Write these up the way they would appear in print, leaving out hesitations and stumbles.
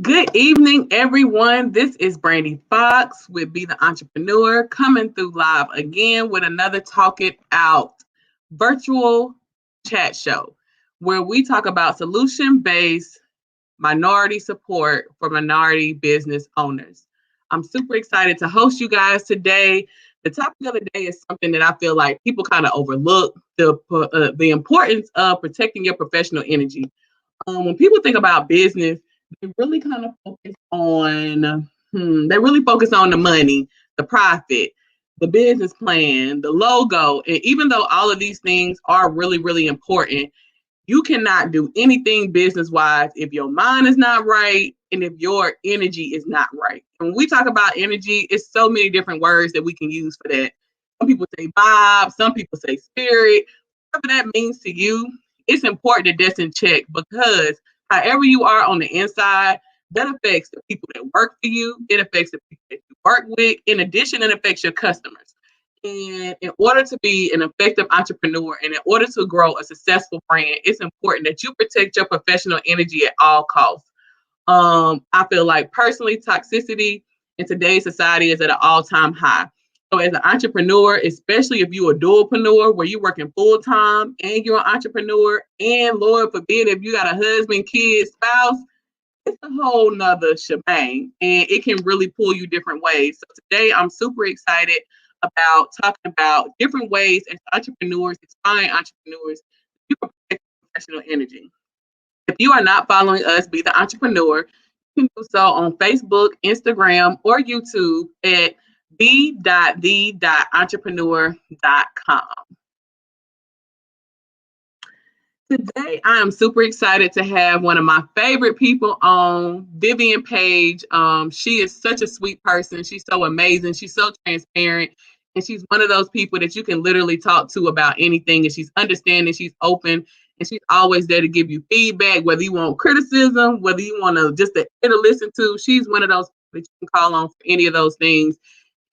Good evening, everyone. This is Brandy Fox with Be the Entrepreneur coming through live again with another Talk It Out virtual chat show where we talk about solution based minority support for minority business owners. I'm super excited to host you guys today. The topic of the day is something that I feel like people kind of overlook the importance of protecting your professional energy. When people think about business, they really kind of focus on they really focus on the money, the profit, the business plan, the logo. And even though all of these things are really, really important, you cannot do anything business wise if your mind is not right and if your energy is not right. When we talk about energy, it's so many different words that we can use for that. Some people say vibe, some people say spirit, whatever that means to you. It's important to just in check because however you are on the inside, that affects the people that work for you. It affects the people that you work with. In addition, it affects your customers. And in order to be an effective entrepreneur and in order to grow a successful brand, it's important that you protect your professional energy at all costs. I feel like personally, toxicity in today's society is at an all-time high. So as an entrepreneur, especially if you're a dualpreneur where you're working full-time and you're an entrepreneur, and Lord forbid, if you got a husband, kid, spouse, it's a whole nother shebang and it can really pull you different ways. So today I'm super excited about talking about different ways as entrepreneurs, aspiring entrepreneurs, you can protect professional energy. If you are not following us, Be the Entrepreneur, you can do so on Facebook, Instagram, or YouTube at b.the.entrepreneur.com. Today, I am super excited to have one of my favorite people on, Vivian Page. She is such a sweet person. She's so amazing. She's so transparent. And she's one of those people that you can literally talk to about anything. And she's understanding, she's open, and she's always there to give you feedback, whether you want criticism, whether you want to just to listen to. She's one of those that you can call on for any of those things.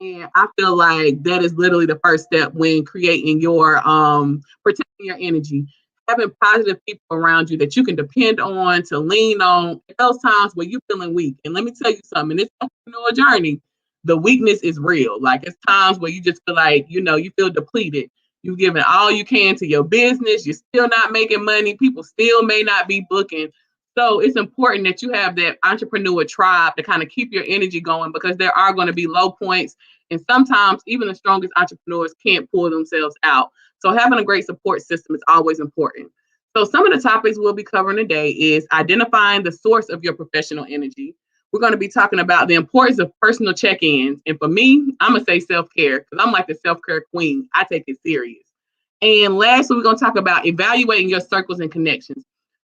And I feel like that is literally the first step when creating your protecting your energy. Having positive people around you that you can depend on, to lean on at those times where you're feeling weak. And let me tell you something, in this entrepreneurial journey, the weakness is real. Like it's times where you just feel like, you feel depleted. You've given all you can to your business. You're still not making money. People still may not be booking. So it's important that you have that entrepreneur tribe to kind of keep your energy going because there are going to be low points. And sometimes even the strongest entrepreneurs can't pull themselves out. So having a great support system is always important. So some of the topics we'll be covering today is identifying the source of your professional energy. We're going to be talking about the importance of personal check-ins. And for me, I'm going to say self-care because I'm like the self-care queen. I take it serious. And lastly, we're going to talk about evaluating your circles and connections.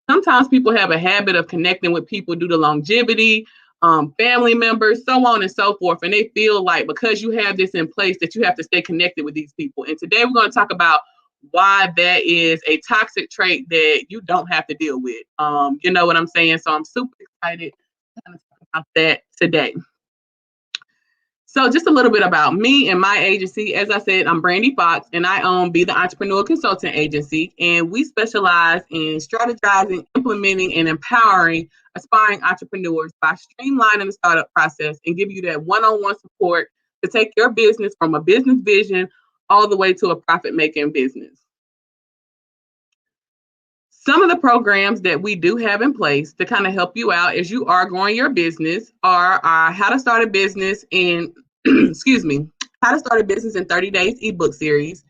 Sometimes people have a habit of connecting with people due to longevity, family members, so on and so forth. And they feel like because you have this in place that you have to stay connected with these people. And today we're going to talk about why that is a toxic trait that you don't have to deal with. You know what I'm saying? So I'm super excited to kind of talk about that today. So just a little bit about me and my agency. As I said, I'm Brandy Fox, and I own Be the Entrepreneur Consultant Agency, and we specialize in strategizing, implementing, and empowering aspiring entrepreneurs by streamlining the startup process and give you that one-on-one support to take your business from a business vision all the way to a profit-making business. Some of the programs that we do have in place to kind of help you out as you are growing your business are our How to Start a Business in, excuse me, How to Start a Business in 30 Days ebook series.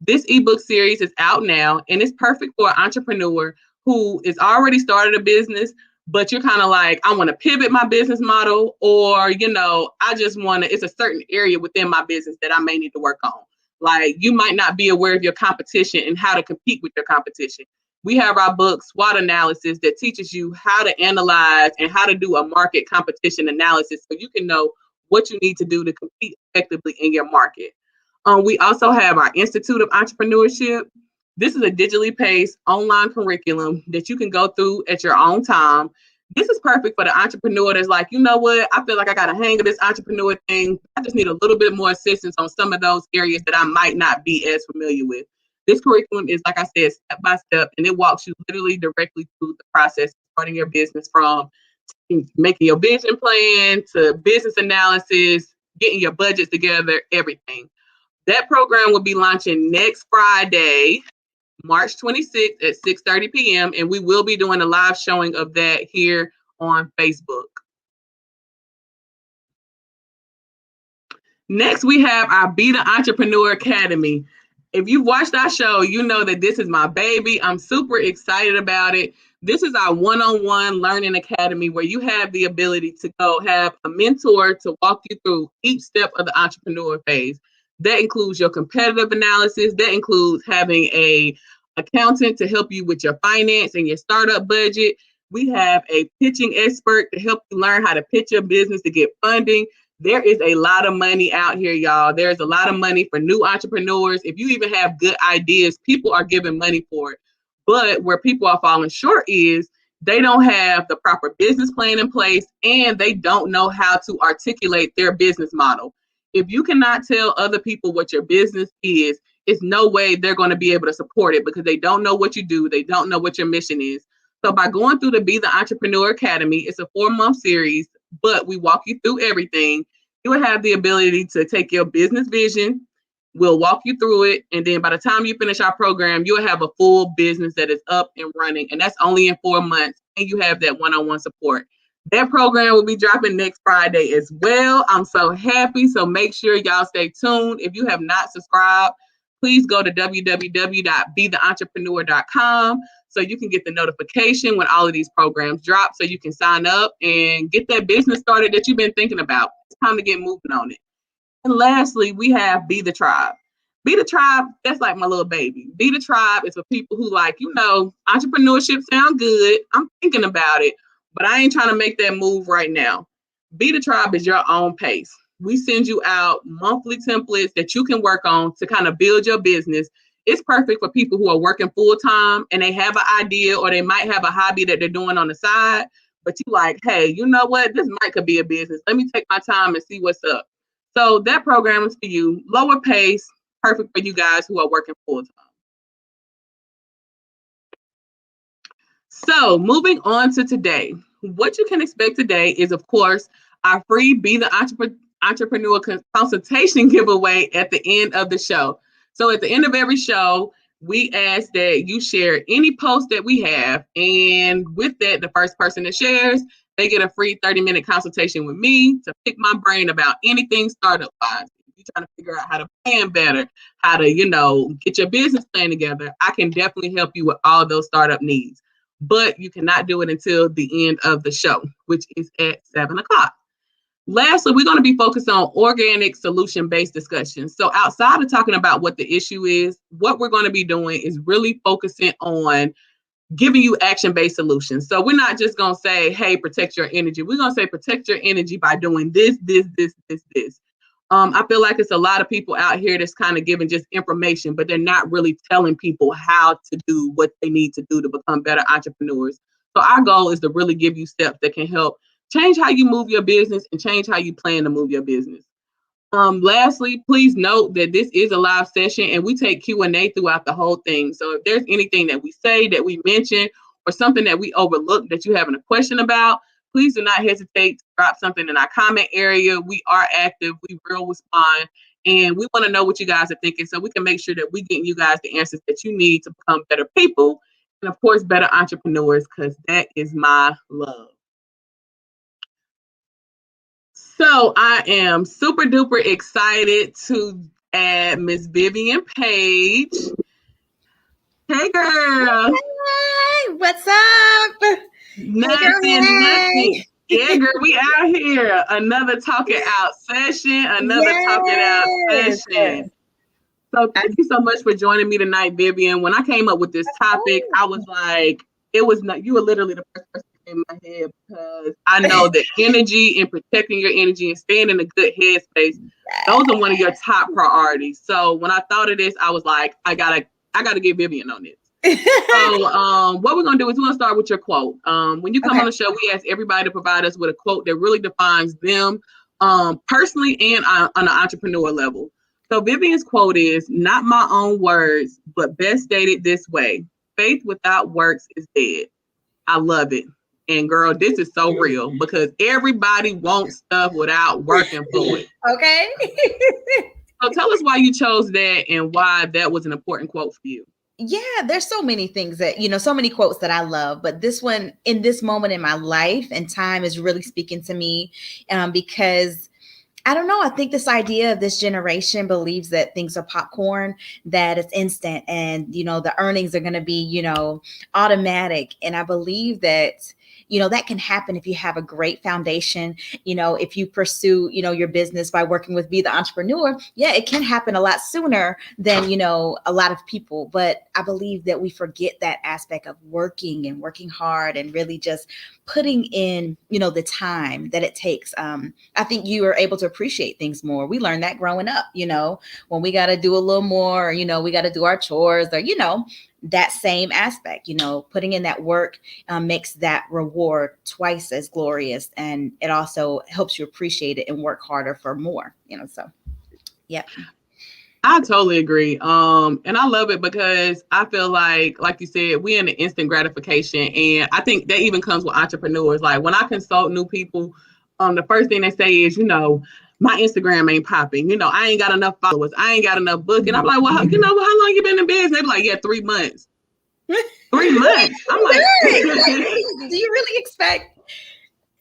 This ebook series is out now and it's perfect for an entrepreneur who is already started a business, but you're kind of like, I want to pivot my business model, or, I just want to, it's a certain area within my business that I may need to work on. Like you might not be aware of your competition and how to compete with your competition. We have our book, SWOT analysis, that teaches you how to analyze and how to do a market competition analysis so you can know what you need to do to compete effectively in your market. We also have our Institute of Entrepreneurship. This is a digitally paced online curriculum that you can go through at your own time. This is perfect for the entrepreneur that's like, you know what, I feel like I got a hang of this entrepreneur thing. I just need a little bit more assistance on some of those areas that I might not be as familiar with. This curriculum is, like I said, step by step, and it walks you literally directly through the process of starting your business from making your vision plan to business analysis, getting your budgets together, everything. That program will be launching next Friday, March 26th at 6:30 p.m. And we will be doing a live showing of that here on Facebook. Next, we have our Be the Entrepreneur Academy. If you've watched our show, you know that this is my baby. I'm super excited about it. This is our one-on-one learning academy where you have the ability to go have a mentor to walk you through each step of the entrepreneur phase. That includes your competitive analysis. That includes having a accountant to help you with your finance and your startup budget. We have a pitching expert to help you learn how to pitch your business to get funding. There is a lot of money out here, y'all. There's a lot of money for new entrepreneurs. If you even have good ideas, people are giving money for it. But where people are falling short is they don't have the proper business plan in place and they don't know how to articulate their business model. If you cannot tell other people what your business is, it's no way they're going to be able to support it because they don't know what you do. They don't know what your mission is. So by going through the Be the Entrepreneur Academy, it's a 4-month series, but we walk you through everything. You will have the ability to take your business vision. We'll walk you through it. And then by the time you finish our program, you'll have a full business that is up and running. And that's only in 4 months. And you have that one-on-one support. That program will be dropping next Friday as well. I'm so happy. So make sure y'all stay tuned. If you have not subscribed, please go to www.betheentrepreneur.com so you can get the notification when all of these programs drop so you can sign up and get that business started that you've been thinking about. It's time to get moving on it. And lastly, we have Be the Tribe. Be the Tribe, that's like my little baby. Be the Tribe is for people who like, entrepreneurship sound good. I'm thinking about it, but I ain't trying to make that move right now. Be the Tribe is your own pace. We send you out monthly templates that you can work on to kind of build your business. It's perfect for people who are working full time and they have an idea or they might have a hobby that they're doing on the side, but you like, hey, you know what? This could be a business. Let me take my time and see what's up. So that program is for you. Lower pace, perfect for you guys who are working full time. So moving on to today, what you can expect today is, of course, our free Be the Entrepreneur consultation giveaway at the end of the show. So at the end of every show, we ask that you share any post that we have. And with that, the first person that shares, they get a free 30-minute consultation with me to pick my brain about anything startup-wise. If you're trying to figure out how to plan better, how to, get your business plan together, I can definitely help you with all those startup needs. But you cannot do it until the end of the show, which is at 7 o'clock. Lastly, we're going to be focused on organic solution-based discussions. So outside of talking about what the issue is, what we're going to be doing is really focusing on giving you action-based solutions. So we're not just going to say, hey, protect your energy. We're going to say protect your energy by doing this. I feel like it's a lot of people out here that's kind of giving just information, but they're not really telling people how to do what they need to do to become better entrepreneurs. So our goal is to really give you steps that can help change how you move your business and change how you plan to move your business. Lastly, please note that this is a live session and we take Q&A throughout the whole thing. So if there's anything that we say, that we mention, or something that we overlook that you having a question about, please do not hesitate to drop something in our comment area. We are active, we will respond, and we want to know what you guys are thinking so we can make sure that we get you guys the answers that you need to become better people and, of course, better entrepreneurs, because that is my love. So I am super duper excited to add Miss Vivian Page. Hey, girl. Hey, what's up? Nothing. Yeah, girl, we out here. Another Talking Out session. So thank you so much for joining me tonight, Vivian. When I came up with this topic, I was like, you were literally the first person in my head because I know that energy and protecting your energy and staying in a good headspace, those are one of your top priorities. So when I thought of this, I was like, I gotta get Vivian on this. So what we're gonna do is we're gonna start with your quote. When you come on the show, we ask everybody to provide us with a quote that really defines them personally and on an entrepreneur level. So Vivian's quote is, "Not my own words, but best stated this way: faith without works is dead." I love it. And girl, this is so real because everybody wants stuff without working for it. Okay. So tell us why you chose that and why that was an important quote for you. Yeah, there's so many things that, so many quotes that I love, but this one in this moment in my life and time is really speaking to me because I don't know. I think this idea of this generation believes that things are popcorn, that it's instant and, the earnings are going to be, automatic. And I believe that, that can happen if you have a great foundation. If you pursue, your business by working with Be the Entrepreneur, yeah, it can happen a lot sooner than, a lot of people. But I believe that we forget that aspect of working hard and really just putting in, the time that it takes. I think you are able to appreciate things more. We learned that growing up, when we got to do a little more, we got to do our chores or, that same aspect, putting in that work makes that reward twice as glorious. And it also helps you appreciate it and work harder for more, so, yeah. I totally agree. And I love it because I feel like you said, we in the instant gratification. And I think that even comes with entrepreneurs. Like when I consult new people, the first thing they say is, my Instagram ain't popping. I ain't got enough followers. I ain't got enough book. And I'm like, well, how long you been in business? They're like, yeah, 3 months. 3 months. I'm like, do you really expect?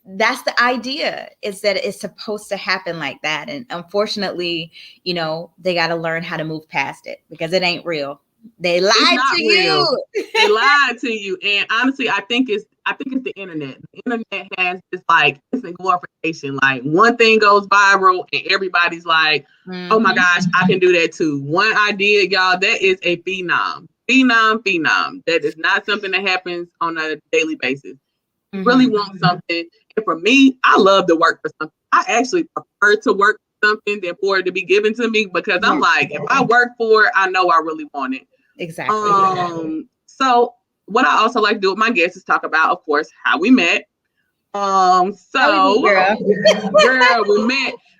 That's the idea, is that it's supposed to happen like that. And unfortunately, they got to learn how to move past it because it ain't real. They lied to you. They lied to you. And honestly, I think it's the internet. The internet has this like instant glorification. Like one thing goes viral and everybody's like, oh my gosh, I can do that too. One idea, y'all, that is a phenom. Phenom. That is not something that happens on a daily basis. You really want something. And for me, I love to work for something. I actually prefer to work for something than for it to be given to me because I'm like, if I work for it, I know I really want it. Exactly. So what I also like to do with my guests is talk about, of course, how we met.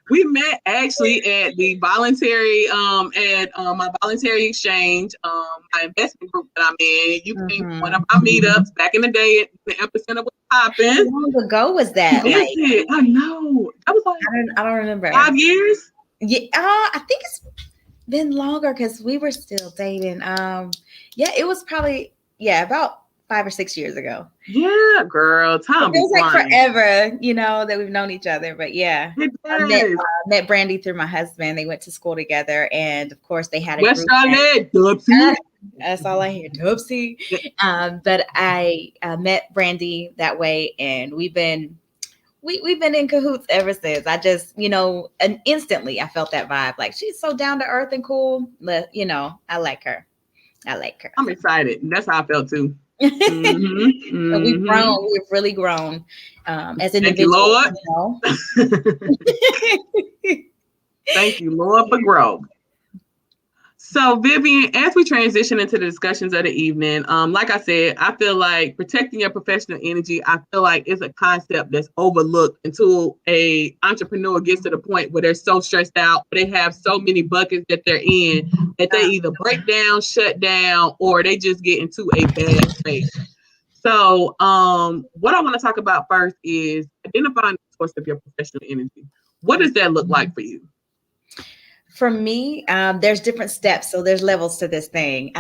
We met actually at the voluntary at my voluntary exchange, my investment group that I'm in. You came to one of our meetups back in the day at the Epicenter was popping. How long ago was that? I know. That was like I don't remember. 5 years. Yeah, I think it's been longer because we were still dating. It was probably about 5 or 6 years ago. Yeah, girl, time feels like forever, that we've known each other. But yeah, I met Brandy through my husband. They went to school together, and of course, they had a West Charlotte, Dubsy. That's all I hear, Dubsy. But I met Brandy that way, and we've been in cahoots ever since. I just, and instantly I felt that vibe. Like she's so down to earth and cool. I like her. I'm excited. That's how I felt too. So we've grown. We've really grown as individuals. Thank you, Lord. Thank you, Lord, for growth. So, Vivian, as we transition into the discussions of the evening, like I said, I feel like protecting your professional energy, I feel like is a concept that's overlooked until a entrepreneur gets to the point where they're so stressed out, they have so many buckets that they're in that they either break down, shut down, or they just get into a bad space. So, what I want to talk about first is identifying the source of your professional energy. What does that look like for you? For me, there's different steps. So there's levels to this thing.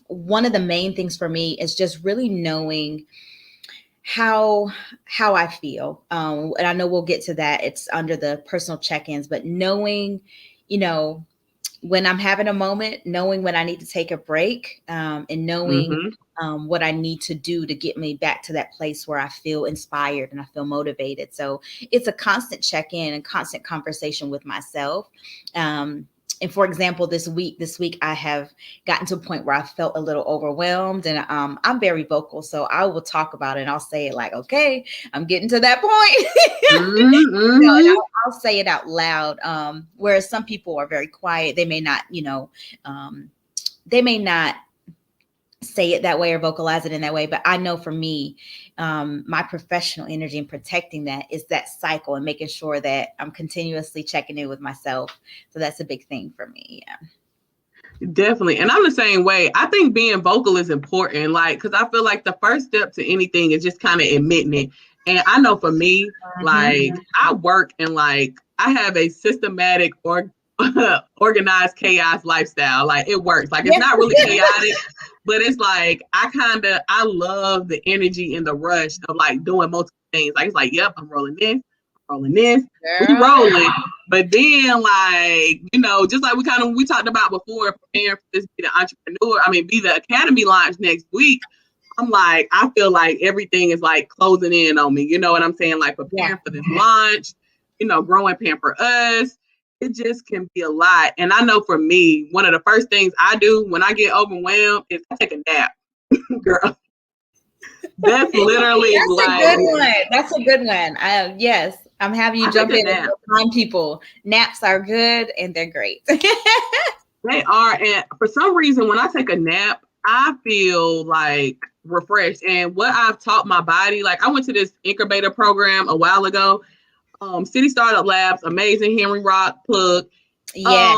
One of the main things for me is just really knowing how I feel. And I know we'll get to that. It's under the personal check-ins, but knowing, when I'm having a moment, knowing when I need to take a break, and knowing what I need to do to get me back to that place where I feel inspired and I feel motivated. So it's a constant check-in and constant conversation with myself. And for example, this week I have gotten to a point where I felt a little overwhelmed, and I'm very vocal. So I will talk about it and I'll say it like, okay, I'm getting to that point. I'll say it out loud. Whereas some people are very quiet. They may not, say it that way or vocalize it in that way. But I know for me, my professional energy and protecting that is that cycle and making sure that I'm continuously checking in with myself. So that's a big thing for me. Definitely. And I'm the same way. I think being vocal is important, like, because I feel like the first step to anything is just kind of admitting it. And I know for me, like, I work and like I have a systematic or organized chaos lifestyle. Like, it works. Like, it's not really chaotic, but it's like I love the energy and the rush of like doing multiple things. Like, it's like, yep, I'm rolling this, rolling this, we rolling. But then, like, you know, just like we talked about before, preparing for this be the entrepreneur, be the academy launch next week. I'm like, I feel like everything is like closing in on me. You know what I'm saying? Like preparing for this launch, you know, growing Pamper Us. It just can be a lot. And I know for me, one of the first things I do when I get overwhelmed is I take a nap, girl. That's literally a good one. That's a good one. Yes. I'm having you jump in and remind people. Naps are good and they're great. They are. And for some reason, when I take a nap, I feel like refreshed. And what I've taught my body, like I went to this incubator program a while ago, City Startup Labs, amazing Henry Rock plug. Yeah.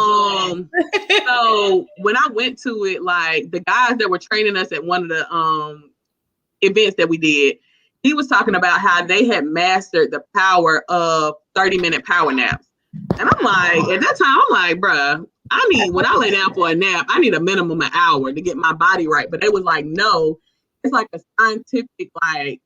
So when I went to it, like the guys that were training us at one of the events that we did, he was talking about how they had mastered the power of 30-minute power naps. And I'm like, at that time, I'm like, bruh, when I lay down for a nap, I need a minimum an hour to get my body right. But they was like, no, it's like a scientific, like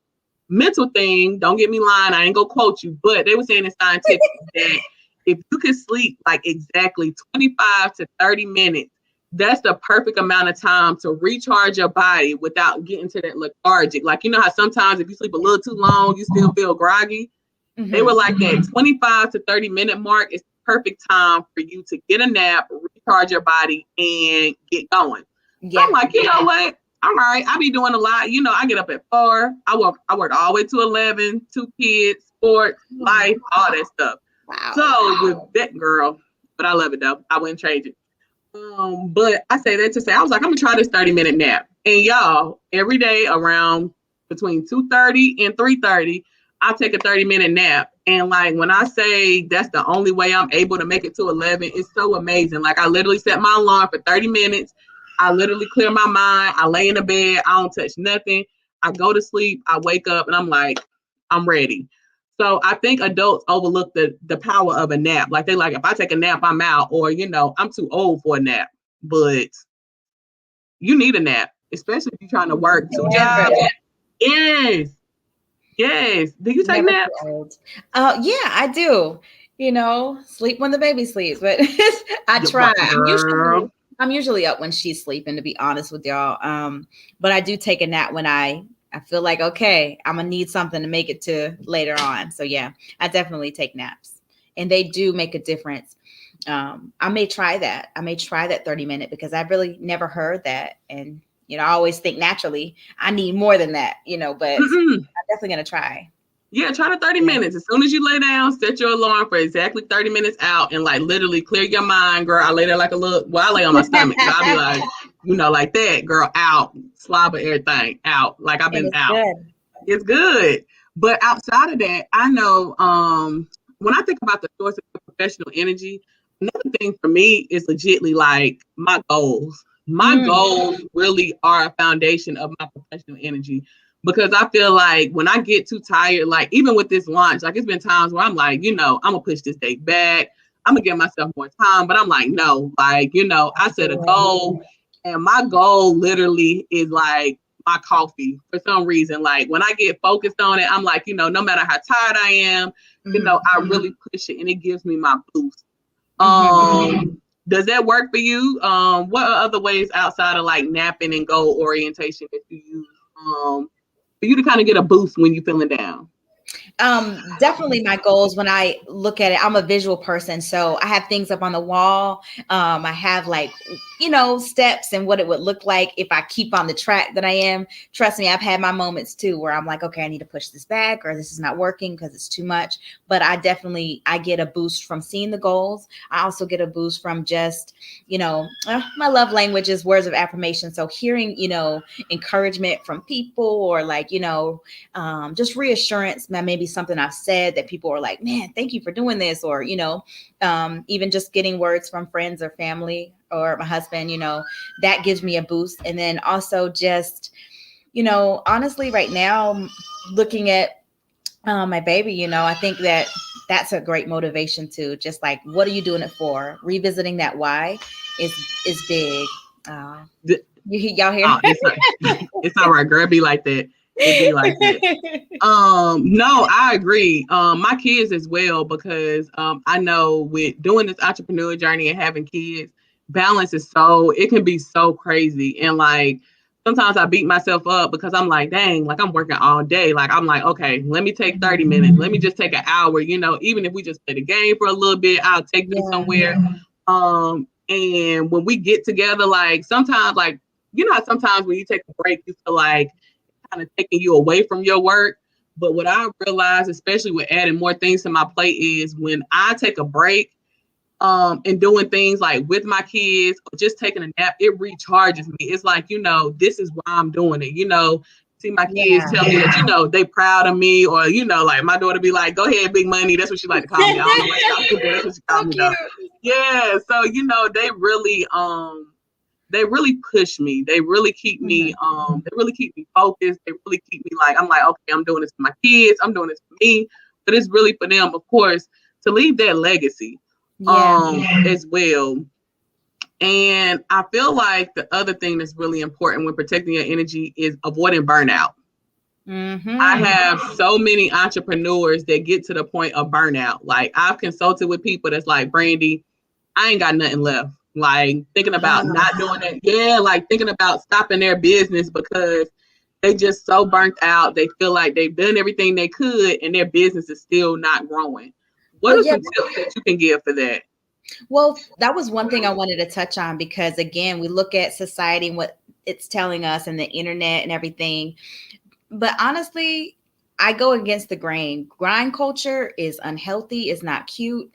mental thing. Don't get me lying, I ain't gonna quote you, but they were saying it's scientific that if you can sleep like exactly 25 to 30 minutes, that's the perfect amount of time to recharge your body without getting to that lethargic. Like, you know how sometimes if you sleep a little too long, you still feel groggy. Mm-hmm. They were like that 25 to 30 minute mark is the perfect time for you to get a nap, recharge your body, and get going. Yeah. So I'm like, you know what? All right, I be doing a lot. You know, I get up at 4. I work all the way to 11, 2 kids, sports, life, all that stuff. Wow. So with that, girl, but I love it though. I wouldn't change it. But I say that to say, I was like, I'm gonna try this 30-minute nap. And y'all, every day around between 2:30 and 3:30, I'll take a 30-minute nap. And like when I say that's the only way I'm able to make it to 11, it's so amazing. Like I literally set my alarm for 30 minutes. I literally clear my mind. I lay in the bed. I don't touch nothing. I go to sleep. I wake up and I'm like, I'm ready. So I think adults overlook the power of a nap. Like they like, if I take a nap, I'm out, or, you know, I'm too old for a nap. But you need a nap, especially if you're trying to work 2 jobs. Yes. Yes. Do you take naps? Yeah, I do. You know, sleep when the baby sleeps, but I try. I'm usually up when she's sleeping, to be honest with y'all. But I do take a nap when I feel like, okay, I'm gonna need something to make it to later on. So yeah, I definitely take naps, and they do make a difference. I may try that. 30-minute because I've really never heard that. And, you know, I always think naturally I need more than that, you know, but I'm definitely going to try. Yeah, try the 30 minutes. As soon as you lay down, set your alarm for exactly 30 minutes out and like literally clear your mind, girl. I lay there like I lay on my stomach. I'll be like, you know, like that, girl, out, slobber everything out. Like I've been out. Good. It's good. But outside of that, I know when I think about the source of professional energy, another thing for me is legitly like my goals. My goals really are a foundation of my professional energy. Because I feel like when I get too tired, like even with this launch, like it's been times where I'm like, you know, I'm gonna push this date back. I'm gonna give myself more time, but I'm like, no, like, you know, I set a goal and my goal literally is like my coffee for some reason. Like when I get focused on it, I'm like, you know, no matter how tired I am, you know, I really push it and it gives me my boost. Does that work for you? What are other ways outside of like napping and goal orientation that you use? For you to kind of get a boost when you're feeling down? Definitely my goals when I look at it, I'm a visual person. So I have things up on the wall. I have like, you know, steps and what it would look like if I keep on the track that I am. Trust me, I've had my moments too, where I'm like, okay, I need to push this back or this is not working because it's too much. But I get a boost from seeing the goals. I also get a boost from just, you know, my love language is words of affirmation. So hearing, you know, encouragement from people or like, you know, just reassurance, maybe something I've said that people are like, man, thank you for doing this. Or, you know, even just getting words from friends or family. or my husband, that gives me a boost. And then also just, honestly, right now, looking at my baby, I think that's a great motivation too. Just like, what are you doing it for? Revisiting that why is big. Y'all hear? Oh, it's all right, girl. It be like that. It be like that. No, I agree. My kids as well, because I know with doing this entrepreneur journey and having kids, balance it can be so crazy. And like sometimes I beat myself up because I'm like, dang, like I'm working all day. Like I'm like, okay, let me take 30 minutes. Let me just take an hour, even if we just play the game for a little bit, I'll take them somewhere. And when we get together, like sometimes like, how sometimes when you take a break, you feel like kind of taking you away from your work. But what I realized, especially with adding more things to my plate, is when I take a break and doing things like with my kids or just taking a nap, it recharges me. It's like, this is why I'm doing it. See my kids tell me that, they proud of me, or, like my daughter be like, go ahead, big money. That's what she like to call me. I don't know what y'all do. That's what she call me though. Yeah. So, they really push me. They really keep me, focused. They really keep me like, I'm like, okay, I'm doing this for my kids. I'm doing this for me, but it's really for them, of course, to leave that legacy as well. And I feel like the other thing that's really important when protecting your energy is avoiding burnout. I have so many entrepreneurs that get to the point of burnout. Like I've consulted with people that's like, Brandy, I ain't got nothing left. Like thinking about not doing it. Yeah, like thinking about stopping their business because they just so burnt out. They feel like they've done everything they could and their business is still not growing. What are some tips that you can give for that? Well, that was one thing I wanted to touch on because again, we look at society and what it's telling us and the internet and everything. But honestly, I go against the grain. Grind culture is unhealthy. It's not cute.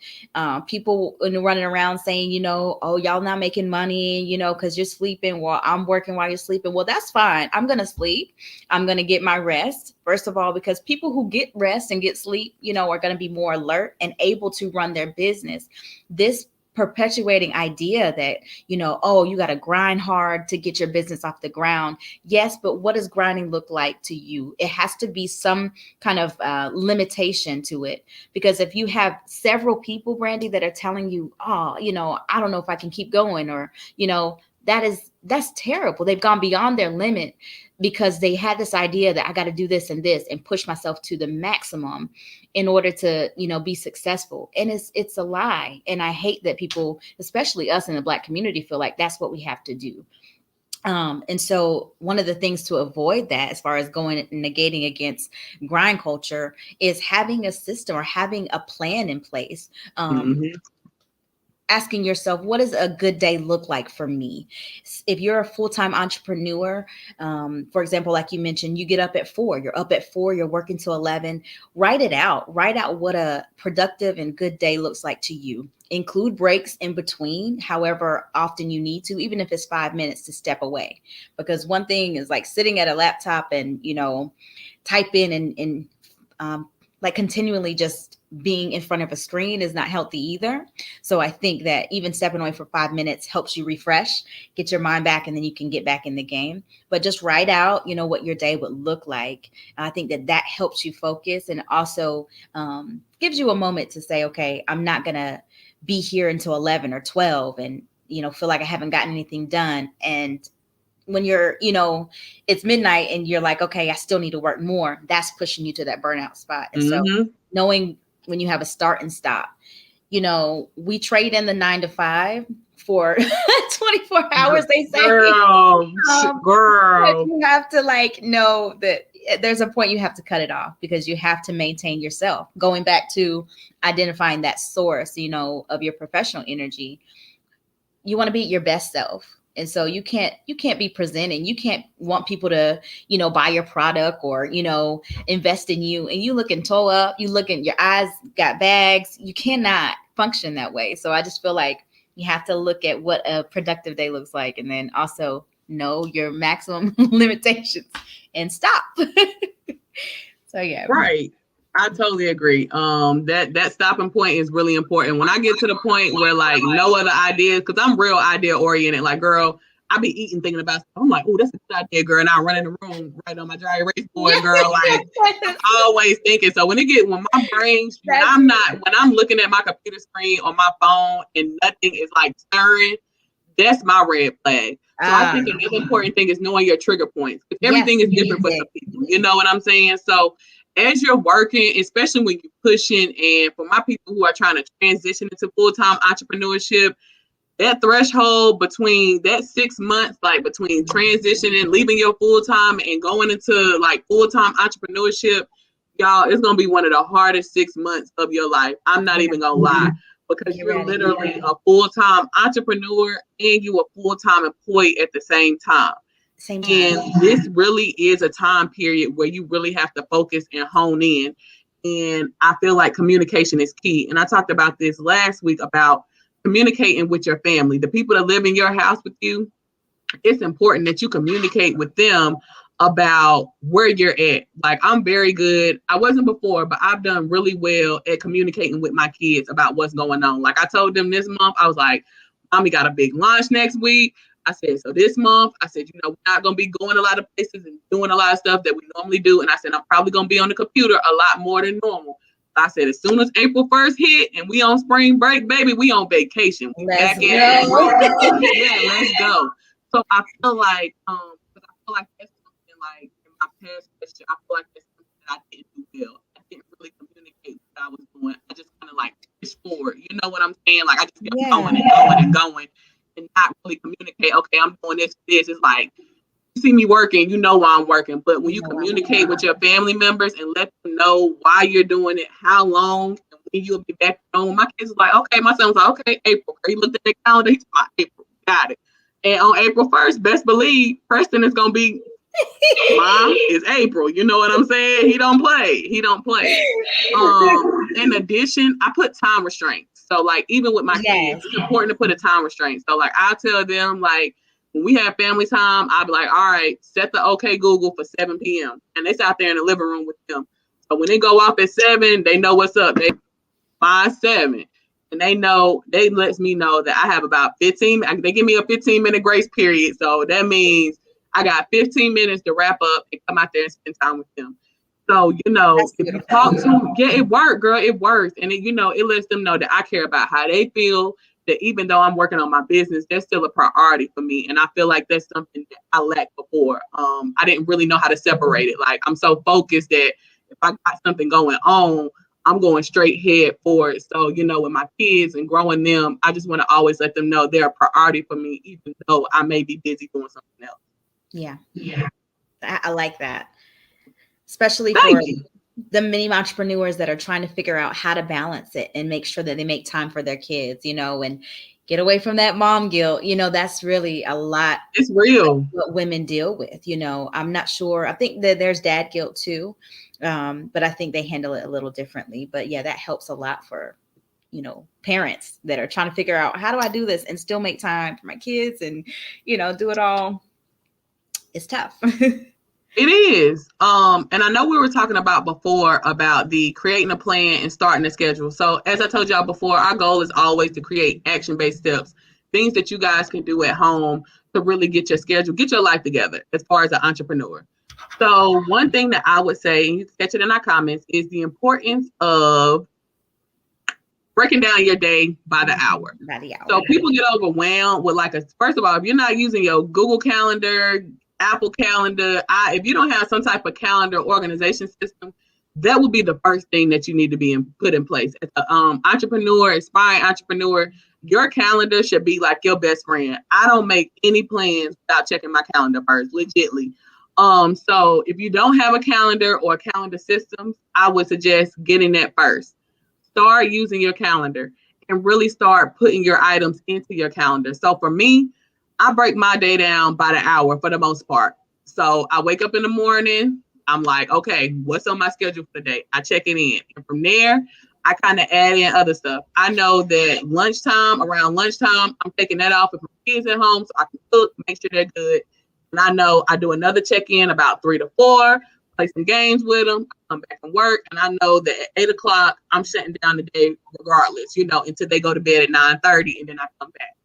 People running around saying, oh, y'all not making money, because you're sleeping while I'm working while you're sleeping. Well, that's fine. I'm going to sleep. I'm going to get my rest. First of all, because people who get rest and get sleep, are going to be more alert and able to run their business. This perpetuating idea that, oh, you got to grind hard to get your business off the ground. Yes, but what does grinding look like to you? It has to be some kind of limitation to it. Because if you have several people, Brandy, that are telling you, oh, I don't know if I can keep going, or, that's terrible. They've gone beyond their limit because they had this idea that I got to do this and this and push myself to the maximum in order to, be successful. And it's a lie. And I hate that people, especially us in the Black community, feel like that's what we have to do. And so one of the things to avoid that, as far as negating against grind culture, is having a system or having a plan in place. Asking yourself, what does a good day look like for me? If you're a full-time entrepreneur, for example, like you mentioned, you get up at 4, you're up at 4, you're working till 11, write out what a productive and good day looks like to you. Include breaks in between, however often you need to, even if it's 5 minutes to step away. Because one thing is like sitting at a laptop and, type in and like continually just being in front of a screen is not healthy either. So I think that even stepping away for 5 minutes helps you refresh, get your mind back, and then you can get back in the game. But just write out, what your day would look like. I think that helps you focus and also gives you a moment to say, okay, I'm not going to be here until 11 or 12 and, feel like I haven't gotten anything done. And when you're, it's midnight and you're like, okay, I still need to work more. That's pushing you to that burnout spot. And so knowing when you have a start and stop, we trade in the 9 to 5 for 24 hours, they say. Girl. You have to know that there's a point you have to cut it off because you have to maintain yourself. Going back to identifying that source, of your professional energy, you want to be your best self. And so you can't be presenting. You can't want people to, buy your product or, invest in you. And you looking toe up, you looking, your eyes got bags. You cannot function that way. So I just feel like you have to look at what a productive day looks like and then also know your maximum limitations and stop. So, yeah. Right. I totally agree. That stopping point is really important. When I get to the point where like no other ideas, because I'm real idea oriented. Like, girl, I be eating thinking about stuff. I'm like, oh, that's a good idea, girl. And I run in the room right on my dry erase board, girl. Like, I'm always thinking. So when my brain, when I'm looking at my computer screen on my phone and nothing is like stirring, that's my red flag. So I think another important thing is knowing your trigger points. Everything is different for some people. You know what I'm saying? So as you're working, especially when you're pushing, and for my people who are trying to transition into full-time entrepreneurship, that threshold between that 6 months, like between transitioning, leaving your full-time and going into like full-time entrepreneurship, y'all, it's going to be one of the hardest 6 months of your life. I'm not even going to lie, because you're literally a full-time entrepreneur and you a full-time employee at the same time. And this really is a time period where you really have to focus and hone in. And I feel like communication is key. And I talked about this last week about communicating with your family, the people that live in your house with you. It's important that you communicate with them about where you're at. Like, I'm very good. I wasn't before, but I've done really well at communicating with my kids about what's going on. Like, I told them this month, I was like, Mommy got a big launch next week. I said, so this month, I said, we're not going to be going a lot of places and doing a lot of stuff that we normally do. And I said, I'm probably going to be on the computer a lot more than normal. I said, as soon as April 1st hit and we on spring break, baby, we on vacation. Let's go. Yeah, let's go. So I feel like, that's something like in my past question, I feel like that's something that I didn't do well. I didn't really communicate what I was doing. I just kind of like push forward. You know what I'm saying? Like, I just kept going and going and going and not really communicate. Okay, I'm doing this. It's like, you see me working, you know why I'm working. But when you communicate with your family members and let them know why you're doing it, how long, and when you'll be back home. My kids was like, okay, my son was like, okay, April. He looked at the calendar, he's like, April, got it. And on April 1st, best believe Preston is gonna be Mom, it's April. You know what I'm saying? He don't play. In addition, I put time restraints. So like even with my kids, it's important to put a time restraint. So like I tell them, like, when we have family time, I'll be like, all right, set the OK Google for 7 p.m. And it's out there in the living room with them. So when they go off at 7, they know what's up. They 5-7. And they lets me know that I have about 15. They give me a 15-minute grace period. So that means I got 15 minutes to wrap up and come out there and spend time with them. So, if you talk to them, it worked, girl, it works. And it lets them know that I care about how they feel, that even though I'm working on my business, that's still a priority for me. And I feel like that's something that I lacked before. I didn't really know how to separate it. Like, I'm so focused that if I got something going on, I'm going straight head for it. So, with my kids and growing them, I just want to always let them know they're a priority for me, even though I may be busy doing something else. Yeah. I like that. Especially for the many entrepreneurs that are trying to figure out how to balance it and make sure that they make time for their kids, and get away from that mom guilt. That's really a lot. It's real. What women deal with, I'm not sure. I think that there's dad guilt too. But I think they handle it a little differently. But yeah, that helps a lot for, parents that are trying to figure out, how do I do this and still make time for my kids and, do it all. It's tough. It is. And I know we were talking about before about the creating a plan and starting a schedule. So as I told y'all before, our goal is always to create action-based steps, things that you guys can do at home to really get your schedule, get your life together as far as an entrepreneur. So one thing that I would say, and you can catch it in our comments, is the importance of breaking down your day by the hour. So people get overwhelmed with first of all, if you're not using your Google Calendar, Apple Calendar, if you don't have some type of calendar organization system, that would be the first thing that you need to be put in place. As an entrepreneur, aspiring entrepreneur, your calendar should be like your best friend. I don't make any plans without checking my calendar first, legitly. So if you don't have a calendar or a calendar system, I would suggest getting that first. Start using your calendar and really start putting your items into your calendar. So for me, I break my day down by the hour for the most part. So I wake up in the morning. I'm like, okay, what's on my schedule for the day? I check it in. And from there, I kind of add in other stuff. I know that around lunchtime, I'm taking that off with my kids at home so I can cook, make sure they're good. And I know I do another check-in about 3 to 4. play some games with them, I come back and work, and I know that at 8 o'clock, I'm shutting down the day regardless, until they go to bed at 9:30, and then I come back.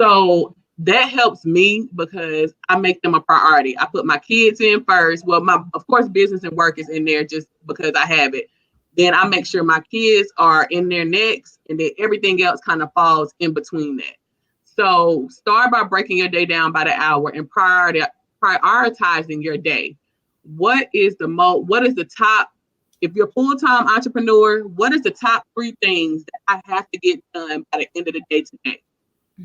So that helps me because I make them a priority. I put my kids in first. Well, of course, business and work is in there just because I have it. Then I make sure my kids are in there next, and then everything else kind of falls in between that. So start by breaking your day down by the hour and prioritizing your day. What is the top, if you're a full-time entrepreneur, what is the top 3 things that I have to get done by the end of the day today?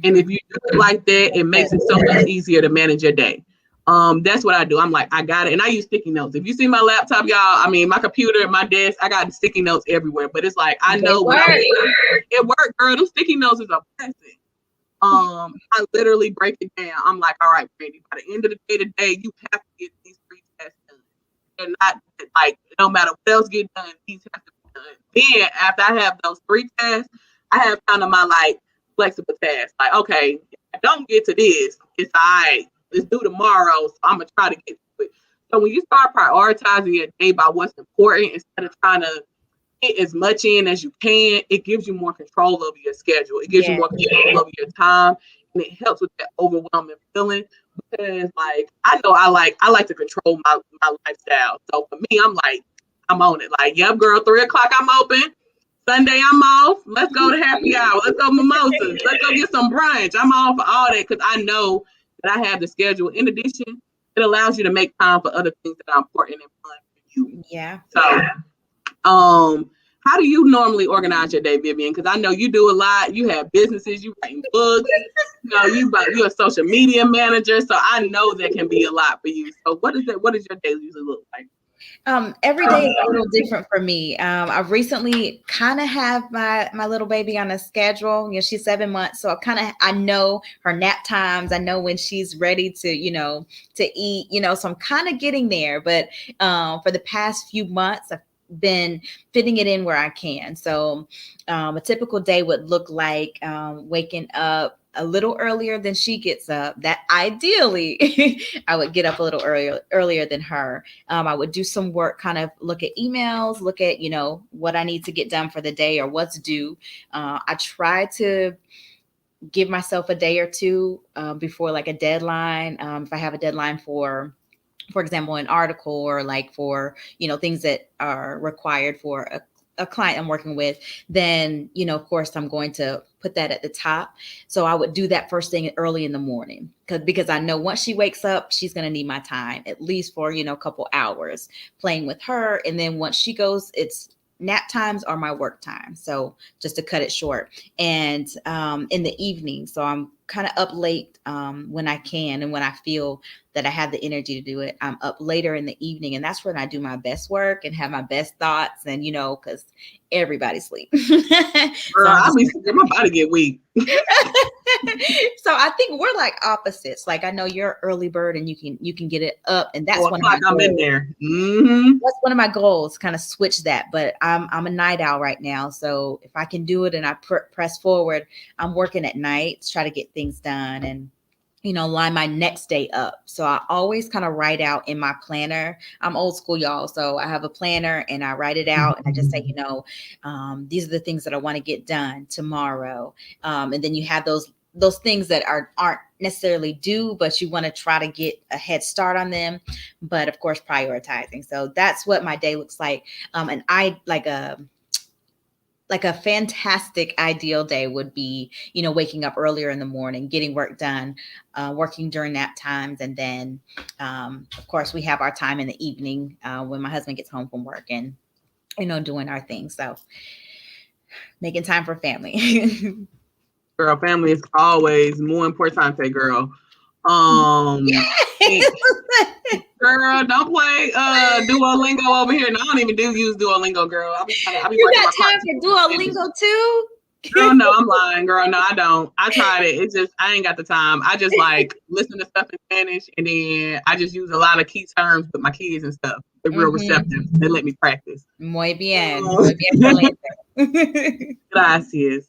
And if you do it like that, it makes it so much easier to manage your day. That's what I do. I'm like, I got it. And I use sticky notes. If you see my laptop, y'all, my computer, my desk, I got sticky notes everywhere. But it's like, I know it worked, girl. Them sticky notes is a blessing. I literally break it down. I'm like, all right, Brandy, by the end of the day today, you have to get these 3 tasks done. And not like, no matter what else get done, these have to be done. Then after I have those 3 tasks, I have kind of my like flexible tasks. Like, okay, if I don't get to this, it's all right. Let's do tomorrow. So I'm gonna try to get to it. So when you start prioritizing your day by what's important instead of trying to get as much in as you can, it gives you more control over your schedule. It gives you more control over your time, and it helps with that overwhelming feeling. Because like I know I like to control my lifestyle. So for me, I'm on it. Like, yep, girl, 3 o'clock I'm open. Sunday I'm off. Let's go to happy hour. Let's go mimosas. Let's go get some brunch. I'm all for all that because I know that I have the schedule. In addition, it allows you to make time for other things that are important and fun for you. Yeah. So, how do you normally organize your day, Vivian? Because I know you do a lot. You have businesses. You writing books. You're a social media manager. So I know that can be a lot for you. So what does your day usually look like? Every day is a little different for me. I recently kind of have my little baby on a schedule. She's 7 months, so I know her nap times. I know when she's ready to eat. So I'm kind of getting there. But for the past few months, I've been fitting it in where I can. So a typical day would look like waking up a little earlier than she gets up. That ideally I would get up a little earlier than her. I would do some work, kind of look at emails, look at, what I need to get done for the day or what's due. I try to give myself a day or two before like a deadline. If I have a deadline for example, an article or like for, things that are required for a client I'm working with, then, of course, I'm going to put that at the top. So I would do that first thing early in the morning because I know once she wakes up, she's going to need my time, at least for, a couple hours playing with her. And then once she goes, it's nap times are my work time. So just to cut it short. And in the evening, so I'm kind of up late when I can and when I feel that I have the energy to do it. I'm up later in the evening, and that's when I do my best work and have my best thoughts. And because everybody sleeps. Girl, my body get weak. So I think we're like opposites. Like I know you're early bird and you can get it up, and that's one of my goals. I'm in there. Mm-hmm. That's one of my goals, kind of switch that. But I'm a night owl right now, so if I can do it and I press forward, I'm working at night to try to get things done and line my next day up. So I always kind of write out in my planner. I'm old school, y'all. So I have a planner and I write it out and I just say, these are the things that I want to get done tomorrow. And then you have those things that aren't necessarily due, but you want to try to get a head start on them. But of course, prioritizing. So that's what my day looks like. And I like a fantastic ideal day would be, waking up earlier in the morning, getting work done, working during nap times. And then, of course, we have our time in the evening when my husband gets home from work and, doing our thing. So making time for family. Girl, family is always more important, girl. Girl, don't play Duolingo over here. And I don't even use Duolingo, girl. You got time for Duolingo too? Girl, no, I'm lying, girl. No, I don't. I tried it. It's just I ain't got the time. I just like listen to stuff in Spanish, and then I just use a lot of key terms with my kids and stuff. They're real receptive. They let me practice. Muy bien. Muy bien. Gracias.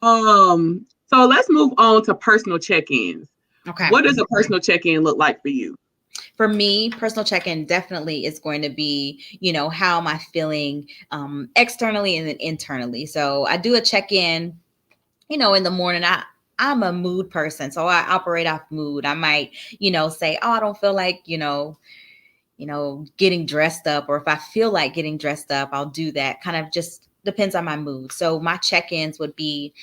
So let's move on to personal check-ins. Okay. What does a personal check-in look like for you? For me, personal check-in definitely is going to be, how am I feeling externally and then internally. So I do a check-in, in the morning. I'm a mood person, so I operate off mood. I might, say, oh, I don't feel like, getting dressed up, or if I feel like getting dressed up, I'll do that. Kind of just depends on my mood. So my check-ins would be,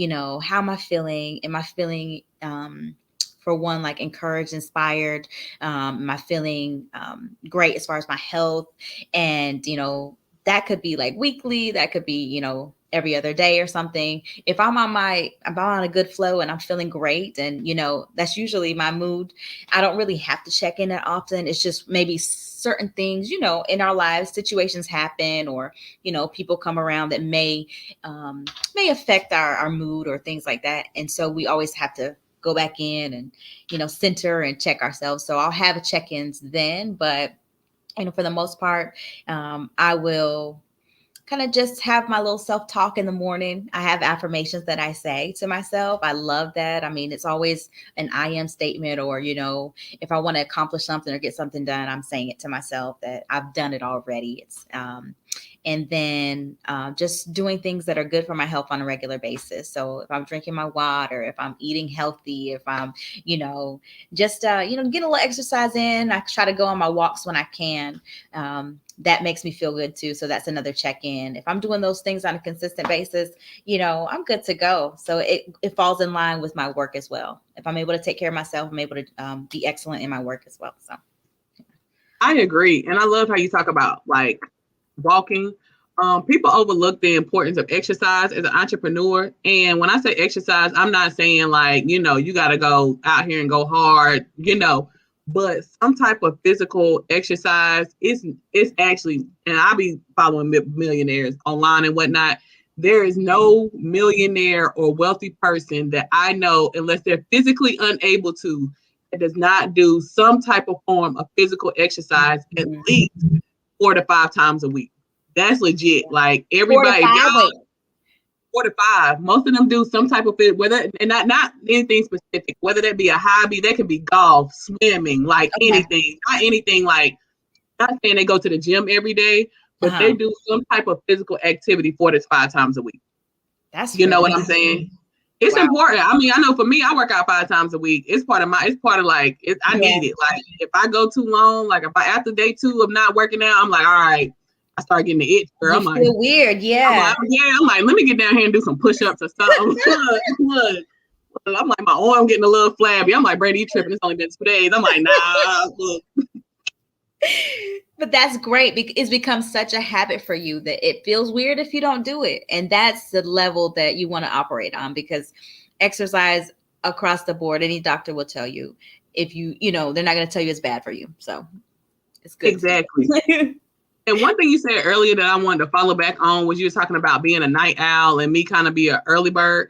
how am I feeling? Am I feeling, for one, like encouraged, inspired? Am I feeling great as far as my health? And, that could be like weekly, that could be, every other day or something. If I'm on a good flow and I'm feeling great, and, that's usually my mood. I don't really have to check in that often. It's just maybe certain things, in our lives, situations happen, or, people come around that may affect our mood or things like that. And so we always have to go back in and, center and check ourselves. So I'll have check-ins then, but, for the most part, I will kind of just have my little self-talk in the morning. I have affirmations that I say to myself. I love that. I mean, it's always an I am statement, or, if I want to accomplish something or get something done, I'm saying it to myself that I've done it already. It's, and then just doing things that are good for my health on a regular basis. So if I'm drinking my water, if I'm eating healthy, if I'm, just, get a little exercise in. I try to go on my walks when I can. That makes me feel good too. So that's another check-in. If I'm doing those things on a consistent basis, I'm good to go. So it falls in line with my work as well. If I'm able to take care of myself, I'm able to be excellent in my work as well. So I agree. And I love how you talk about like walking. People overlook the importance of exercise as an entrepreneur. And when I say exercise, I'm not saying like, you got to go out here and go hard, but some type of physical exercise is actually, and I'll be following millionaires online and whatnot. There is no millionaire or wealthy person that I know, unless they're physically unable to, that does not do some type of form of physical exercise at least 4 to 5 times a week. That's legit. Like everybody, 4 to 5. Most of them do some type of fit, whether and not anything specific. Whether that be a hobby, that could be golf, swimming, like anything. Not anything like. Not saying they go to the gym every day, but they do some type of physical activity 4 to 5 times a week. That's know what I'm saying. It's important. I mean, I know for me, I work out 5 times a week. It's part of like, I need it. Like if I go too long, like if I after day 2 of not working out, I'm like, all right, I start getting the itch. Girl. I'm like, weird. Yeah. I'm like, let me get down here and do some push-ups or something. Look. I'm like, my arm getting a little flabby. I'm like, Brady, you tripping. It's only been 2 days. I'm like, nah, look. But that's great because it's become such a habit for you that it feels weird if you don't do it. And that's the level that you want to operate on, because exercise across the board, any doctor will tell you, if they're not going to tell you it's bad for you. So it's good. Exactly. And one thing you said earlier that I wanted to follow back on was you were talking about being a night owl and me kind of be an early bird.